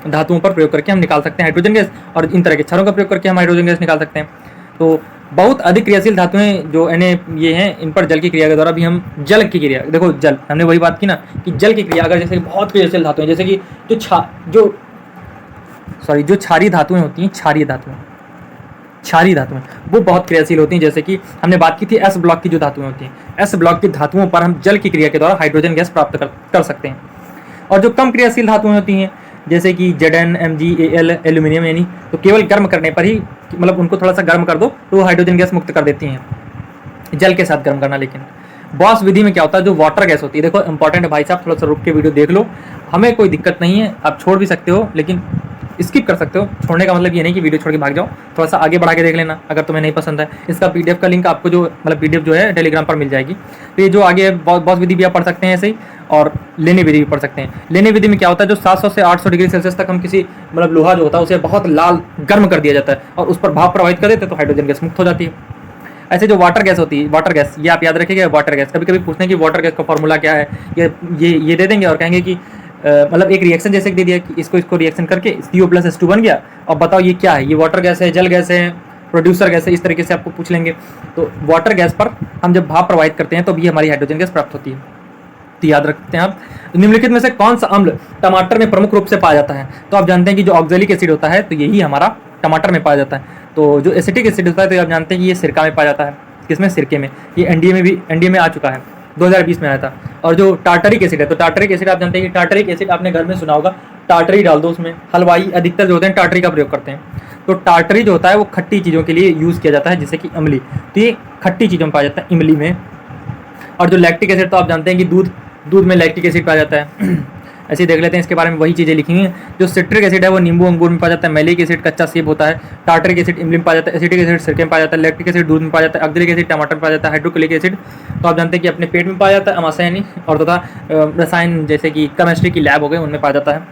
धातुओं पर प्रयोग करके हम निकाल सकते हैं हाइड्रोजन गैस, और इन तरह के क्षारों का प्रयोग करके हम हाइड्रोजन गैस निकाल सकते हैं। तो बहुत अधिक क्रियाशील धातुएं जो ये हैं, इन पर जल की क्रिया के द्वारा भी हम जल की क्रिया, देखो जल, हमने वही बात की ना कि जल की क्रिया, अगर जैसे बहुत क्रियाशील धातुएं, जैसे कि जो क्षारीय धातुएं होती हैं, क्षारीय धातुएं वो बहुत क्रियाशील होती हैं। जैसे कि हमने बात की थी S ब्लॉक की जो धातुएं होती हैं, S ब्लॉक की धातुओं पर हम जल की क्रिया के द्वारा हाइड्रोजन गैस प्राप्त कर सकते हैं। और जो कम क्रियाशील धातुएं होती हैं, जैसे कि Zn, Mg, Al, एल्यूमिनियम, यानी तो केवल गर्म करने पर ही, मतलब उनको थोड़ा सा गर्म कर दो तो वो हाइड्रोजन गैस मुक्त कर देती हैं, जल के साथ गर्म करना। लेकिन बॉस विधि में क्या होता है, जो वाटर गैस होती है, देखो इंपॉर्टेंट है भाई साहब, थोड़ा सा रुक के वीडियो देख लो, हमें कोई दिक्कत नहीं है, आप छोड़ भी सकते हो, लेकिन स्किप कर सकते हो। छोड़ने का मतलब ये नहीं कि वीडियो छोड़ के भाग जाओ, थोड़ा सा आगे बढ़ा के देख लेना अगर तुम्हें नहीं पसंद है। इसका PDF का लिंक आपको जो, मतलब PDF जो है टेलीग्राम पर मिल जाएगी। तो ये जो आगे बॉस विधि भी आप पढ़ सकते हैं ऐसे ही, और लेने विधि भी पढ़ सकते हैं। लेने विधि में क्या होता है, जो 700 से 800 डिग्री सेल्सियस तक हम किसी, मतलब लोहा जो होता है उसे बहुत लाल गर्म कर दिया जाता है और उस पर भाप प्रवाहित कर देते हैं, तो हाइड्रोजन गैस मुक्त हो जाती है। ऐसे जो वाटर गैस होती है, वाटर गैस, ये आप याद रखिएगा, वाटर गैस, कभी कभी पूछते हैं कि वाटर गैस का फॉर्मूला क्या है, ये दे देंगे और कहेंगे कि मतलब एक रिएक्शन जैसे दे दिया कि इसको रिएक्शन करके CO+H2 बन गया, और बताओ ये क्या है, ये वाटर गैस है, जल गैस है, प्रोड्यूसर गैस है, इस तरीके से आपको पूछ लेंगे। तो वाटर गैस पर हम जब भाप प्रवाहित करते हैं तो भी हमारी हाइड्रोजन गैस प्राप्त होती है। तो याद रखते हैं आप, निम्नलिखित में से कौन सा अम्ल टमाटर में प्रमुख रूप से पाया जाता है। तो आप जानते हैं कि जो ऑक्जेलिक एसिड होता है, तो यही हमारा टमाटर में पाया जाता है। तो जो एसिटिक एसिड होता है, तो आप जानते हैं कि ये सिरका में पाया जाता है, किसमें, सिरके में। ये NDA में आ चुका है, 2020 में आया था। और जो टार्टरिक एसिड है, तो टार्टरिक एसिड आप जानते हैं कि टार्टरिक एसिड आपने घर में सुना होगा, टार्टरी डाल दो उसमें, हलवाई अधिकतर जो होते हैं टार्टरी का प्रयोग करते हैं। तो टार्टरी जो होता है वो खट्टी चीज़ों के लिए यूज़ किया जाता है, जैसे कि इमली, तो ये खट्टी चीज़ों में पाया जाता है इमली में। और जो लैक्टिक एसिड, तो आप जानते हैं कि दूध में लैक्टिक एसिड पाया जाता है। ऐसे ही देख लेते हैं, इसके बारे में वही चीज़ें लिखी हुई हैं। जो सिट्रिक एसिड है वो नींबू अंगूर में पाया जाता है, मैलिक एसिड कच्चा सेब होता है, टार्टरिक एसिड इमली में पाया जाता है, एसिटिक एसिड सिरके में पाया जाता है, लैक्टिक एसिड दूध में पाया जाता है, ऑक्जेलिक एसिड टमाटर में पाया जाता है, हाइड्रोक्लोरिक एसिड तो आप जानते हैं कि अपने पेट में पाया जाता है, अमाशय यानी, और तथा रसायन जैसे कि केमिस्ट्री की लैब हो गए उनमें पाया जाता है।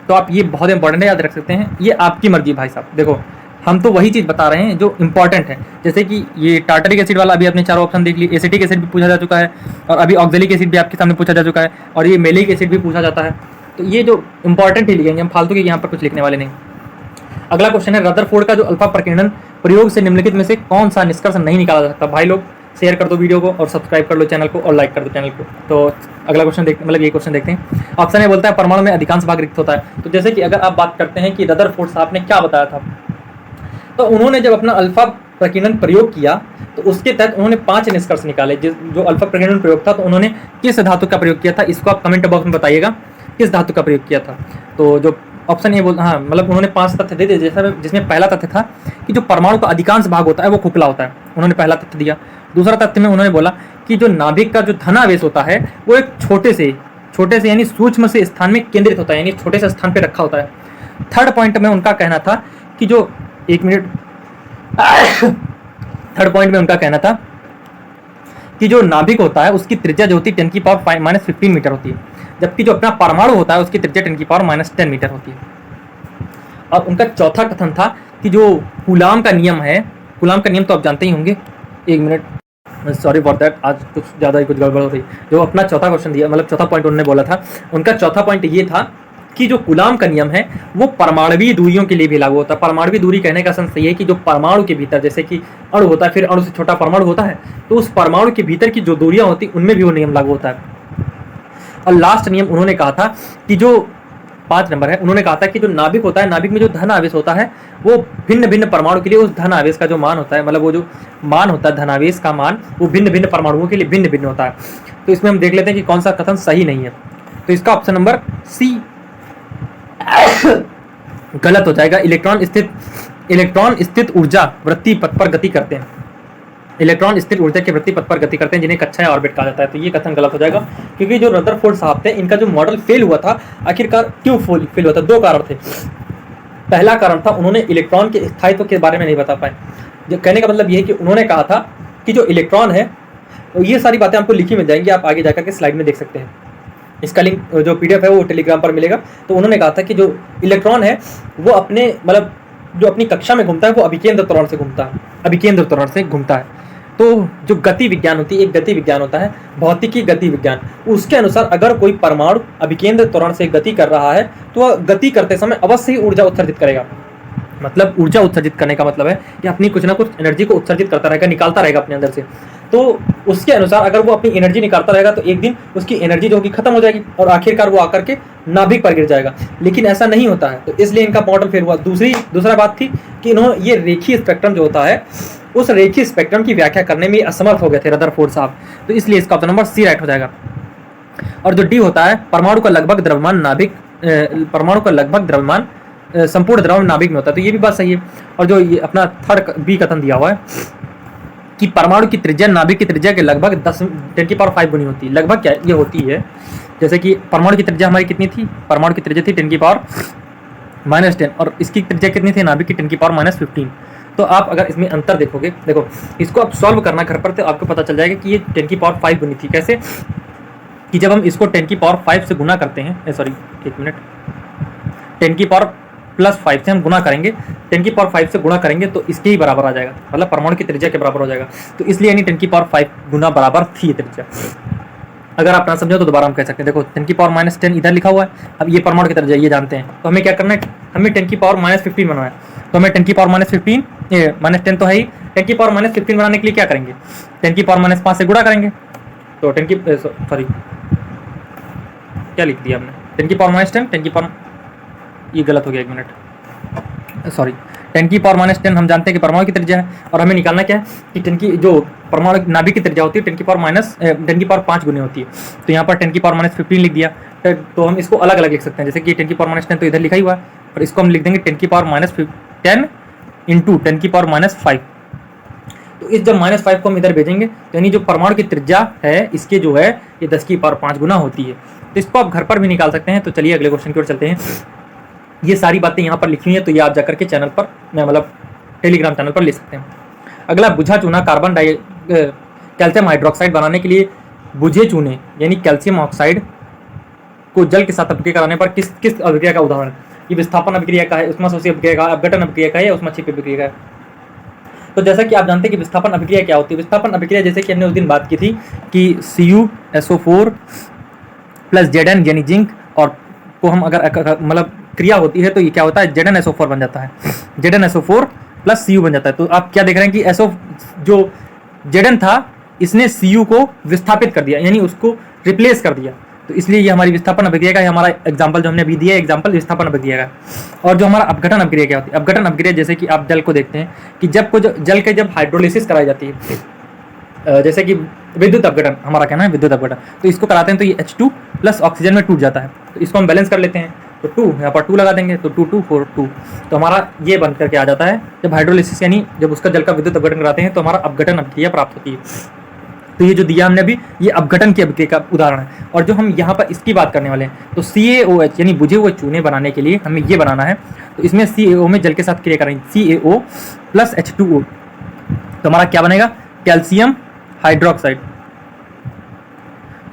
तो आप ये बहुत इंपॉर्टेंट है, याद रख सकते हैं। ये आपकी मर्जी भाई साहब, देखो हम तो वही चीज़ बता रहे हैं जो इंपॉर्टेंट है। जैसे कि ये टार्टरिक एसिड वाला अभी आपने चारों ऑप्शन देख ली, एसिटिक एसिड भी पूछा जा चुका है, और अभी ऑक्जेलिक एसिड भी आपके सामने पूछा जा चुका है, और ये मेलिक एसिड भी पूछा जाता है। तो ये जो इंपॉर्टेंट ही लिखेंगे हम, फालतू के यहाँ पर कुछ लिखने वाले नहीं। अगला क्वेश्चन है, रदरफोर्ड का जो अल्फा प्रकीर्णन प्रयोग से निम्नलिखित में से कौन सा निष्कर्ष नहीं निकाला जा सकता। भाई लोग शेयर कर दो वीडियो को, और सब्सक्राइब कर लो चैनल को, और लाइक कर दो चैनल को। तो अगला क्वेश्चन ये क्वेश्चन देखते हैं। ऑप्शन ए बोलता है परमाणु में अधिकांश भाग रिक्त होता है। तो जैसे कि अगर आप बात करते हैं कि रदरफोर्ड साहब ने क्या बताया था, तो उन्होंने जब अपना अल्फा प्रकीर्णन प्रयोग किया तो उसके तहत उन्होंने 5 निष्कर्ष निकाले। जो अल्फा प्रकीर्णन प्रयोग था, तो उन्होंने किस धातु का प्रयोग किया था, इसको आप कमेंट बॉक्स में बताइएगा किस धातु का प्रयोग किया था। तो जो ऑप्शन ए हाँ, मतलब उन्होंने 5 तथ्य दे दिए, जिसमें पहला तथ्य था कि जो परमाणु का अधिकांश भाग होता है वो खोखला होता है, उन्होंने पहला तथ्य दिया। दूसरा तथ्य में उन्होंने बोला कि जो नाभिक का जो धनावेश होता है वो एक छोटे से यानी सूक्ष्म से स्थान में केंद्रित होता है, यानी छोटे से स्थान पर रखा होता है। थर्ड पॉइंट में उनका कहना था कि जो थर्ड पॉइंट में उनका कहना था कि जो नाभिक होता है उसकी त्रिज्या जो होती है 10⁻⁻15 मीटर होती है, जबकि जो अपना परमाणु होता है उसकी त्रिज्या 10⁻10 मीटर होती है। और उनका चौथा कथन था कि जो कूलाम का नियम है, कूलाम का नियम तो आप जानते ही होंगे, एक मिनट, सॉरी फॉर दैट, आज कुछ ज़्यादा ही कुछ गड़बड़ हो रही। जो अपना चौथा क्वेश्चन दिया, मतलब चौथा पॉइंट उन्होंने बोला था, उनका चौथा पॉइंट ये था कि जो कूलाम का नियम है वो परमाणुवीय दूरियों के लिए भी लागू होता है। परमाणुवीय दूरी कहने का सेंस ये है कि जो परमाणु के भीतर, जैसे कि अणु होता है, फिर अणु से छोटा परमाणु होता है, तो उस परमाणु के भीतर की जो दूरियां होती उनमें भी वो नियम लागू होता है। और लास्ट नियम उन्होंने कहा था कि जो 5 नंबर है, उन्होंने कहा था कि जो नाभिक होता है, नाभिक में जो धन आवेश होता है वो भिन्न भिन्न परमाणु के लिए उस धन आवेश का जो मान होता है, मतलब वो जो मान होता है धनावेश का मान, वो भिन्न भिन्न परमाणुओं के लिए भिन्न भिन्न होता है। तो इसमें हम देख लेते हैं कि कौन सा कथन सही नहीं है। तो इसका ऑप्शन नंबर सी गलत हो जाएगा। इलेक्ट्रॉन स्थित ऊर्जा वृत्ति पथ पर गति करते हैं, इलेक्ट्रॉन स्थिर ऊर्जा के वृत्ति पथ पर गति करते हैं, जिन्हें कक्षा या ऑर्बिट कहा जाता है। तो ये कथन गलत हो जाएगा, क्योंकि जो रदरफोर्ड साहब थे, इनका जो मॉडल फेल हुआ था, आखिरकार क्यों फेल हुआ था, 2 कारण थे। पहला कारण था उन्होंने इलेक्ट्रॉन के स्थायित्व के बारे में नहीं बता पाए। जो कहने का मतलब ये है कि उन्होंने कहा था कि जो इलेक्ट्रॉन है तो ये सारी बातें आपको लिखी मिल जाएंगी, आप आगे जाकर के स्लाइड में देख सकते हैं। इसका लिंक जो PDF है वो टेलीग्राम पर मिलेगा। तो उन्होंने कहा था कि जो इलेक्ट्रॉन है वो अपने मतलब जो अपनी कक्षा में घूमता है वो अभिकेंद्र त्वरण से घूमता है, अभिकेंद्र त्वरण से घूमता है। तो जो गति विज्ञान होती है, एक गति विज्ञान होता है भौतिकी गति विज्ञान, उसके अनुसार अगर कोई परमाणु अभिकेंद्र त्वरण से गति कर रहा है तो वह गति करते समय अवश्य ही ऊर्जा उत्सर्जित करेगा। मतलब ऊर्जा उत्सर्जित करने का मतलब है कि अपनी कुछ ना कुछ एनर्जी को उत्सर्जित करता रहेगा, निकालता रहेगा अपने अंदर से। तो उसके अनुसार अगर वो अपनी एनर्जी निकालता रहेगा तो एक दिन उसकी एनर्जी जो होगी खत्म हो जाएगी और आखिरकार वो आकर के नाभिक पर गिर जाएगा। लेकिन ऐसा नहीं होता है, तो इसलिए इनका मॉडल फेल हुआ। दूसरा बात थी कि इन्होंने ये रेखीय स्पेक्ट्रम जो होता है उस रेखीय स्पेक्ट्रम की व्याख्या करने में असमर्थ हो गए थे रदरफोर्ड साहब, तो इसलिए इसका ऑप्शन नंबर सी राइट हो जाएगा। और जो डी होता है परमाणु का लगभग द्रव्यमान नाभिक, परमाणु का लगभग द्रव्यमान संपूर्ण द्रव्य नाभिक में होता है, तो ये भी बात सही है। और जो ये अपना थर्ड बी कथन दिया हुआ है कि परमाणु की त्रिज्या नाभिक की त्रिज्या के लगभग 10⁵ गुनी होती है। लगभग क्या ये होती है, जैसे कि परमाणु की त्रिज्या हमारी कितनी थी, परमाणु की त्रिज्या थी 10⁻⁻10 और इसकी त्रिज्या कितनी थी नाभिक की 10⁻15। तो आप अगर इसमें अंतर देखोगे, देखो इसको आप सॉल्व करना घर पर तो आपको पता चल जाएगा कि ये 10⁵ गुनी थी। कैसे कि जब हम इसको 10⁵ से गुना करते हैं, सॉरी एक मिनट, 10⁻+5 से हम गुना करेंगे, 10⁵ से गुणा करेंगे तो इसके ही बराबर आ जाएगा, मतलब परमाणु की त्रिज्या के बराबर हो जाएगा। तो इसलिए यानी 10⁵ गुना बराबर थी त्रिज्या। अगर आप ना समझो तो दोबारा हम कह सकते हैं, देखो 10⁻10 इधर लिखा हुआ है, अब ये परमाणु की त्रिज्या ये जानते हैं, तो हमें क्या करना है, हमें 10⁻15 बनाना है। तो हमें 10⁻15 तो है ही, 10⁻15 बनाने के लिए क्या करेंगे, 10⁻5 से गुणा करेंगे। तो सॉरी क्या लिख दिया हमने, 10⁻10 ये गलत हो गया, एक मिनट, सॉरी 10⁻10 हम जानते हैं कि परमाणु की त्रिज्या है और हमें निकालना क्या है कि 10 की जो परमाणु नाभिक की त्रिज्या होती है 10⁻5 गुनी होती है। तो यहाँ पर 10⁻15 लिख दिया, तो हम इसको अलग अलग लिख सकते हैं, जैसे कि 10⁻10 तो इधर लिखा ही हुआ है और इसको हम लिख देंगे 10⁻10 इंटू 10⁻5। तो इस जब -5 को हम इधर भेजेंगे तो यानी जो परमाणु की त्रिज्या है इसके जो है ये 10⁻5 गुना होती है। तो इसको आप घर पर भी निकाल सकते हैं। तो चलिए अगले क्वेश्चन की ओर चलते हैं। ये सारी बातें यहाँ पर लिखी हुई हैं, तो ये आप जाकर के चैनल पर मतलब टेलीग्राम चैनल पर ले सकते हैं। अगला बुझा चूना कैल्शियम हाइड्रोक्साइड बनाने के लिए बुझे चूने यानी कैल्शियम ऑक्साइड को जल के साथ अभिक्रिया कराने पर किस अभिक्रिया का उदाहरण, ये विस्थापन अभिक्रिया का है, उष्माशोषी अभिक्रिया का, अपघटन अभिक्रिया का है या उष्माक्षेपी अभिक्रिया का है। तो जैसा कि आप जानते हैं कि विस्थापन अभिक्रिया क्या होती है। विस्थापन अभिक्रिया जैसे कि हमने उस दिन बात की थी कि CuSO4 + Zn यानी जिंक और को हम अगर मतलब क्रिया होती है तो ये क्या होता है, ZnSO4 बन जाता है, ZnSO4 + Cu बन जाता है। तो आप क्या देख रहे हैं कि जो Zn था इसने Cu को विस्थापित कर दिया यानी उसको रिप्लेस कर दिया। तो इसलिए ये हमारी विस्थापन अभिक्रिया का हमारा एग्जाम्पल जो हमने अभी दिया है, एग्जाम्पल विस्थापन अभिक्रिया का। और जो हमारा अपघटन अभिक्रिया क्या होती है, अपघटन अभिक्रिया जैसे कि आप जल को देखते हैं कि जल के जब हाइड्रोलिसिस कराई जाती है, जैसे कि विद्युत अपघटन, हमारा कहना है विद्युत अपघटन, तो इसको कराते हैं तो ये H2 + ऑक्सीजन में टूट जाता है। तो इसको हम बैलेंस कर लेते हैं, तो 2 यहाँ पर 2 लगा देंगे तो 2 2 4 2, तो हमारा ये बन करके आ जाता है। जब हाइड्रोलिसिस यानी जब उसका जल का विद्युत अपघटन कराते हैं तो हमारा अपघटन अभिक्रिया प्राप्त होती है। तो ये जो दिया हमने अभी ये अपघटन की अभिक्रिया का उदाहरण है। और जो हम यहाँ पर इसकी बात करने वाले हैं तो CaOH यानी बुझे हुए चूने बनाने के लिए हमें ये बनाना है। तो इसमें CaO में जल के साथ क्रिया करेंगे CaO + H2O, तो हमारा क्या बनेगा, कैल्शियम हाइड्रोक्साइड।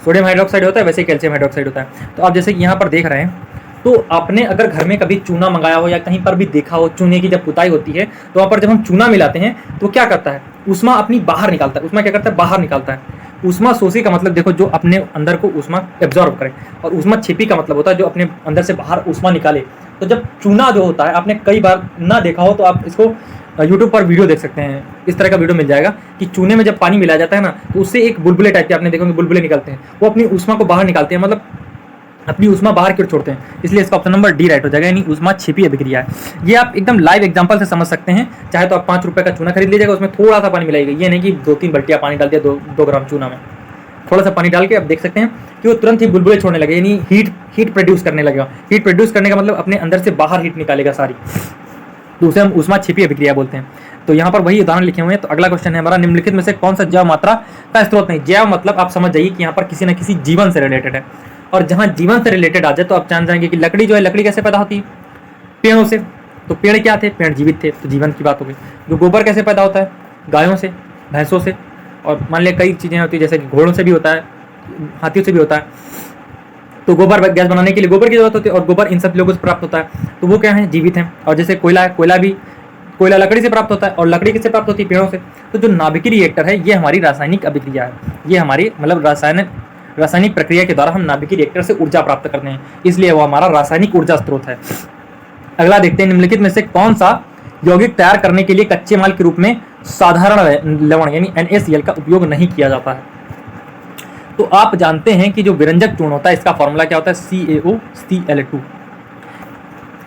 सोडियम हाइड्रोक्साइड होता है वैसे कैल्शियम हाइड्रोक्साइड होता है। तो आप जैसे यहाँ पर देख रहे हैं, तो आपने अगर घर में कभी चूना मंगाया हो या कहीं पर भी देखा हो, चूने की जब पुताई होती है तो वहाँ पर जब हम चूना मिलाते हैं तो क्या करता है, ऊष्मा अपनी बाहर निकालता है। ऊष्मा क्या करता है, बाहर निकालता है। ऊष्मा शोषी का मतलब देखो जो अपने अंदर को ऊष्मा एब्जॉर्ब करे, और ऊष्मा छिपी का मतलब होता है जो अपने अंदर से बाहर ऊष्मा निकाले। तो जब चूना जो होता है, आपने कई बार ना देखा हो तो आप इसको यूट्यूब पर वीडियो देख सकते हैं, इस तरह का वीडियो मिल जाएगा कि चूने में जब पानी मिलाया जाता है ना तो उससे एक बुलबुले टाइप के आपने देखोगे बुलबुले निकलते हैं, वो अपनी ऊष्मा को बाहर निकालते हैं, मतलब अपनी ऊष्मा बाहर क्यों छोड़ते हैं। इसलिए इसका ऑप्शन नंबर डी राइट हो जाएगा, यानी ऊष्मा छिपी अभिक्रिया है। ये आप एकदम लाइव एग्जांपल से समझ सकते हैं। चाहे तो आप 5 रुपये का चूना खरीद लीजिएगा, उसमें थोड़ा सा पानी मिलाइएगा, ये नहीं कि 2-3 बल्टियाँ पानी डाल दिया 2 ग्राम चूना में, थोड़ा सा पानी डाल के आप देख सकते हैं कि वो तुरंत ही बुलबुले छोड़ने लगे, यानी हीट प्रोड्यूस करने लगेगा। हीट प्रोड्यूस करने का मतलब अपने अंदर से बाहर हीट निकालेगा सारी, तो उसे हम ऊष्मा छिपी अभिक्रिया बोलते हैं। तो यहाँ पर वही उदाहरण लिखे हुए हैं। तो अगला क्वेश्चन है हमारा, निम्नलिखित में से कौन सा जैव मात्रा का स्रोत नहीं। जैव मतलब आप समझ जाइए कि यहाँ पर किसी न किसी जीवन से रिलेटेड है, और जहाँ जीवन से रिलेटेड आ जाए तो आप जान जाएंगे कि लकड़ी जो है, लकड़ी कैसे पैदा होती है, पेड़ों से। तो पेड़ क्या थे, पेड़ जीवित थे, तो जीवन की बात हो गई। जो गोबर कैसे पैदा होता है, गायों से, भैंसों से। और मान लिया कई चीज़ें होती है, जैसे कि घोड़ों से भी होता है, हाथियों से भी होता है, तो गोबर गैस बनाने के लिए गोबर की जरूरत होती है और गोबर इन सब लोगों से प्राप्त होता है, तो वो क्या है, जीवित हैं। और जैसे कोयला है, कोयला लकड़ी से प्राप्त होता है और लकड़ी किससे प्राप्त होती है, पेड़ों से। तो जो नाभिकीय रिएक्टर है ये हमारी रासायनिक अभिक्रिया है, ये हमारी मतलब रासायनिक प्रक्रिया के द्वारा हम नाभिकीय रिएक्टर से ऊर्जा प्राप्त करते हैं, इसलिए वो हमारा रासायनिक ऊर्जा स्रोत है। अगला देखते हैं, निम्नलिखित में से कौन सा यौगिक तैयार करने के लिए कच्चे माल के रूप में साधारण लवण यानी NaCl का उपयोग नहीं किया जाता है। तो आप जानते हैं कि जो विरंजक चूर्ण होता है इसका फॉर्मूला क्या होता है, CaOCl2।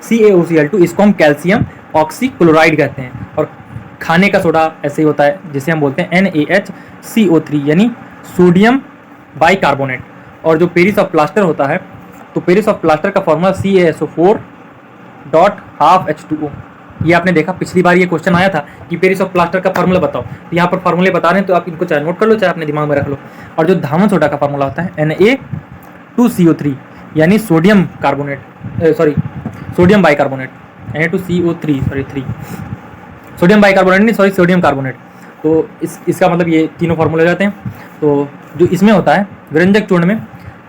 CaOCl2 इसको हम कैल्शियम ऑक्सीक्लोराइड कहते हैं, और खाने का सोडा ऐसे ही होता है जिसे हम बोलते हैं NaHCO3 यानी सोडियम बाइकार्बोनेट। और जो पेरिस ऑफ प्लास्टर होता है, तो पेरिस ऑफ प्लास्टर का फॉर्मूला CaSO4.12H2O। ये आपने देखा पिछली बार ये क्वेश्चन आया था कि पेरिस ऑफ प्लास्टर का फॉर्मूला बताओ, तो यहाँ पर फॉर्मूले बता रहे हैं, तो आप इनको चाहे नोट कर लो चाहे अपने दिमाग में रख लो। और जो धामन सोडा का फॉर्मूला होता है Na2CO3 यानी sodium bicarbonate, Na2CO3 sodium bicarbonate नहीं सोडियम कार्बोनेट। तो इसका मतलब ये तीनों फार्मूले हो जाते हैं। तो जो इसमें होता है विरंजक चूर्ण में,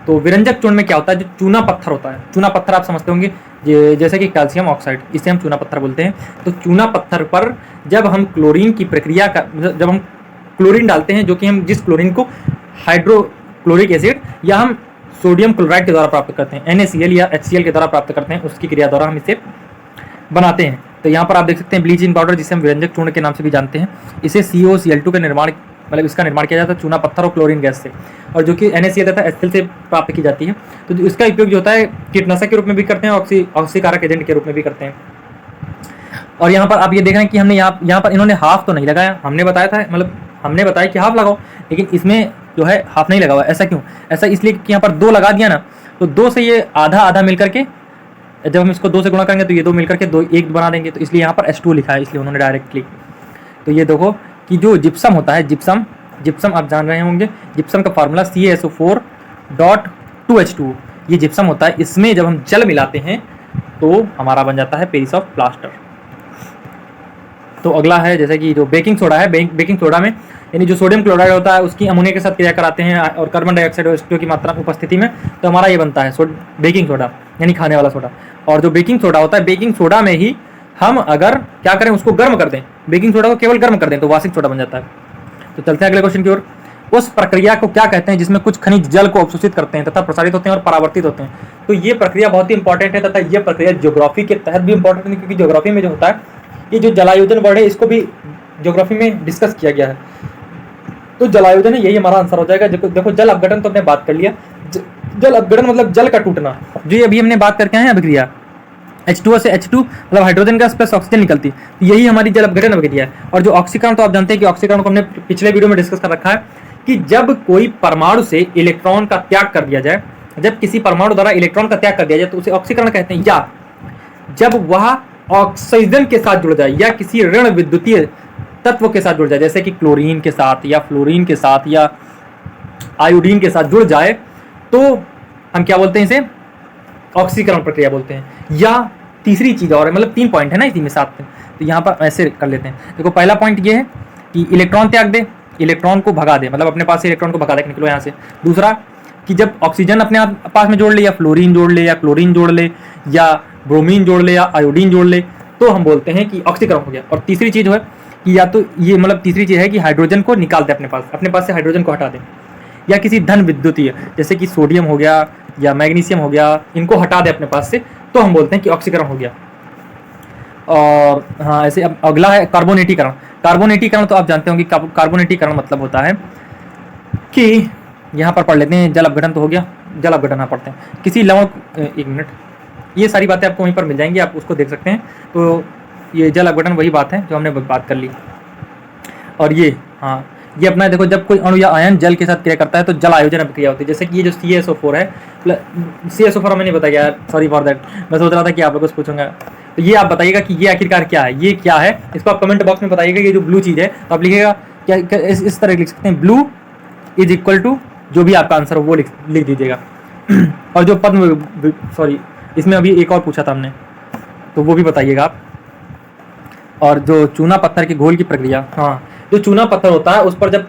तो विरंजक चूर्ण में क्या होता है, जो चूना पत्थर होता है, चूना पत्थर आप समझते होंगे जैसे कि कैल्शियम ऑक्साइड, इसे हम चूना पत्थर बोलते हैं। तो चूना पत्थर पर जब हम क्लोरीन की प्रक्रिया का जब हम क्लोरीन डालते हैं, जो कि हम जिस क्लोरीन को हाइड्रोक्लोरिक एसिड या हम सोडियम क्लोराइड के द्वारा प्राप्त करते हैं, NaCl या HCl के द्वारा प्राप्त करते हैं, उसकी क्रिया द्वारा हम इसे बनाते हैं। तो यहाँ पर आप देख सकते हैं ब्लीचिंग पाउडर, जिसे हम विरंजक चूर्ण के नाम से भी जानते हैं, इसे COCl2 का निर्माण मतलब इसका निर्माण किया जाता है चूना पत्थर और क्लोरीन गैस से, और जो कि NaCl तथा HCl से प्राप्त की जाती है। तो इसका उपयोग जो होता है कीटनाशक के रूप में भी करते हैं, ऑक्सीकारक एजेंट के रूप में भी करते हैं। और यहाँ पर आप ये देख रहे हैं कि हमने यहाँ पर इन्होंने हाफ तो नहीं लगाया, हमने बताया था, मतलब हमने बताया कि हाफ लगाओ, लेकिन इसमें जो है हाफ नहीं लगा हुआ। ऐसा क्यों? ऐसा इसलिए कि यहाँ पर 2 लगा दिया ना, तो 2 से ये आधा आधा मिल करके, जब हम इसको 2 से गुणा करेंगे तो ये 2 मिल करके 1 बना देंगे, तो इसलिए यहाँ पर H2 लिखा है, इसलिए उन्होंने डायरेक्टली। तो ये देखो कि जो जिप्सम होता है, जिप्सम आप जान रहे होंगे, जिप्सम का फार्मूला CaSO4.2H2, ये जिप्सम होता है। इसमें जब हम जल मिलाते हैं तो हमारा बन जाता है पेरिस ऑफ प्लास्टर। तो अगला है जैसे कि जो बेकिंग सोडा है, बेकिंग सोडा में यानी जो सोडियम क्लोराइड होता है उसकी अमोनिया के साथ क्रिया कराते हैं और कार्बन डाइऑक्साइड और H2O की मात्रा उपस्थिति में, तो हमारा ये बनता है बेकिंग सोडा यानी खाने वाला सोडा। और जो बेकिंग सोडा होता है, बेकिंग सोडा में ही हम अगर क्या करें, उसको गर्म कर दें, बेकिंग सोडा को केवल गर्म कर दें, तो वाषिक सोडा बन जाता है। तो चलते हैं अगले क्वेश्चन की ओर। उस प्रक्रिया को क्या कहते हैं जिसमें कुछ खनिज जल को अवशोषित करते हैं तथा प्रसारित होते हैं और परावर्तित होते हैं? तो ये प्रक्रिया बहुत ही इंपॉर्टेंट है तथा ये प्रक्रिया ज्योग्राफी के तहत भी इंपॉर्टेंट है, क्योंकि ज्योग्राफी में जो होता है, ये जो जलायोजन वर्ड है इसको भी ज्योग्राफी में डिस्कस किया गया है। तो जलायोजन है, यही हमारा आंसर हो जाएगा। देखो जल अपघटन तो हमने बात कर लिया, जल अपघटन मतलब जल का टूटना, जो अभी हमने बात करके आए हैं अभिक्रिया, H2O से H2 मतलब हाइड्रोजन गैस प्लस ऑक्सीजन निकलती, यही हमारी जल अपघटन अभिक्रिया है। और जो ऑक्सीकरण, तो आप जानते हैं कि ऑक्सीकरण को हमने पिछले वीडियो में डिस्कस कर रखा है कि जब कोई परमाणु से इलेक्ट्रॉन का त्याग कर दिया जाए, जब किसी परमाणु द्वारा इलेक्ट्रॉन का त्याग कर दिया जाए तो उसे ऑक्सीकरण कहते हैं, या जब वह ऑक्सीजन के साथ जुड़ जाए या किसी ऋण विद्युतीय तत्व के साथ जुड़ जाए, जैसे कि क्लोरीन के साथ या फ्लोरीन के साथ या आयोडीन के साथ जुड़ जाए, तो हम क्या बोलते हैं, इसे ऑक्सीकरण प्रक्रिया बोलते हैं। या तीसरी चीज और है, मतलब 3 पॉइंट है ना इसी में साथ में, तो यहाँ पर ऐसे कर लेते हैं। देखो पहला पॉइंट ये है कि इलेक्ट्रॉन त्याग दे, इलेक्ट्रॉन को भगा दे, मतलब अपने पास से इलेक्ट्रॉन को भगा दे, निकलो यहाँ से। दूसरा कि जब ऑक्सीजन अपने पास में जोड़ ले, या फ्लोरीन जोड़ ले, या क्लोरीन जोड़ ले, या ब्रोमीन जोड़ ले, या आयोडीन जोड़ ले, तो हम बोलते हैं कि ऑक्सीकरण हो गया। और तीसरी चीज है कि या तो ये मतलब तीसरी चीज है कि हाइड्रोजन को निकाल दे, अपने पास से हाइड्रोजन को हटा दे, या किसी धन विद्युतीय जैसे कि सोडियम हो गया या मैग्नीशियम हो गया, इनको हटा दे अपने पास से, तो हम बोलते हैं कि ऑक्सीकरण हो गया। और हाँ ऐसे अब अगला है कार्बोनेटीकरण। कार्बोनेटीकरण तो आप जानते होंगे, कार्बोनेटीकरण मतलब होता है कि यहाँ पर पढ़ लेते हैं, जल अपघटन तो हो गया, जल अपघटन पढ़ते हैं किसी लवण, 1 मिनट, ये सारी बातें आपको वहीं पर मिल जाएंगी, आप उसको देख सकते हैं। तो ये जल अपघटन वही बात है जो हमने बात कर ली। और ये हाँ ये अपना देखो, जब कोई अणु या आयन जल के साथ क्रिया करता है तो जल आयोजन अभिक्रिया होती है। जैसे कि ये जो CaSO4 है, CaSO4 हमें नहीं बताया यार, सॉरी फॉर दैट, मैं सोच रहा था कि आप लोगों से पूछूंगा। तो ये आप बताइएगा कि ये आखिरकार क्या है, ये क्या है, इसको आप कमेंट बॉक्स में बताइएगा। ये जो ब्लू चीज़ है तो आप लिखिएगा क्या, इस तरह लिख सकते हैं, ब्लू इज इक्वल टू जो भी आपका आंसर हो वो लिख दीजिएगा। और जो पद्म, सॉरी इसमें अभी एक और पूछा था हमने, तो वो भी बताइएगा आप। और जो चूना पत्थर के घोल की प्रक्रिया, हाँ जो चूना पत्थर होता है उस पर जब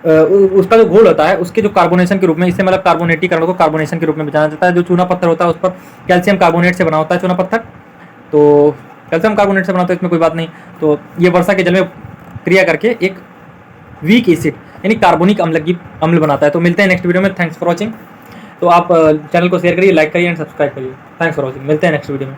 उसका जो घोल होता है उसके जो कार्बोनेशन के रूप में, इससे मतलब कार्बोनेटीकरण को कार्बोनेशन के रूप में जाना जाता है। जो चूना पत्थर होता है उस पर कैल्शियम कार्बोनेट से बना होता है चूना पत्थर, तो कैल्शियम कार्बोनेट से बना होता है, इसमें कोई बात नहीं। तो ये वर्षा के जल में क्रिया करके एक वीक एसिड यानी कार्बोनिक अम्ल बनाता है। तो मिलते हैं नेक्स्ट वीडियो में। Thanks for watching. तो आप चैनल को शेयर करिए, लाइक करिए एंड सब्सक्राइब करिए। थैंक्स फॉर वॉचिंग, मिलते हैं नेक्स्ट वीडियो में।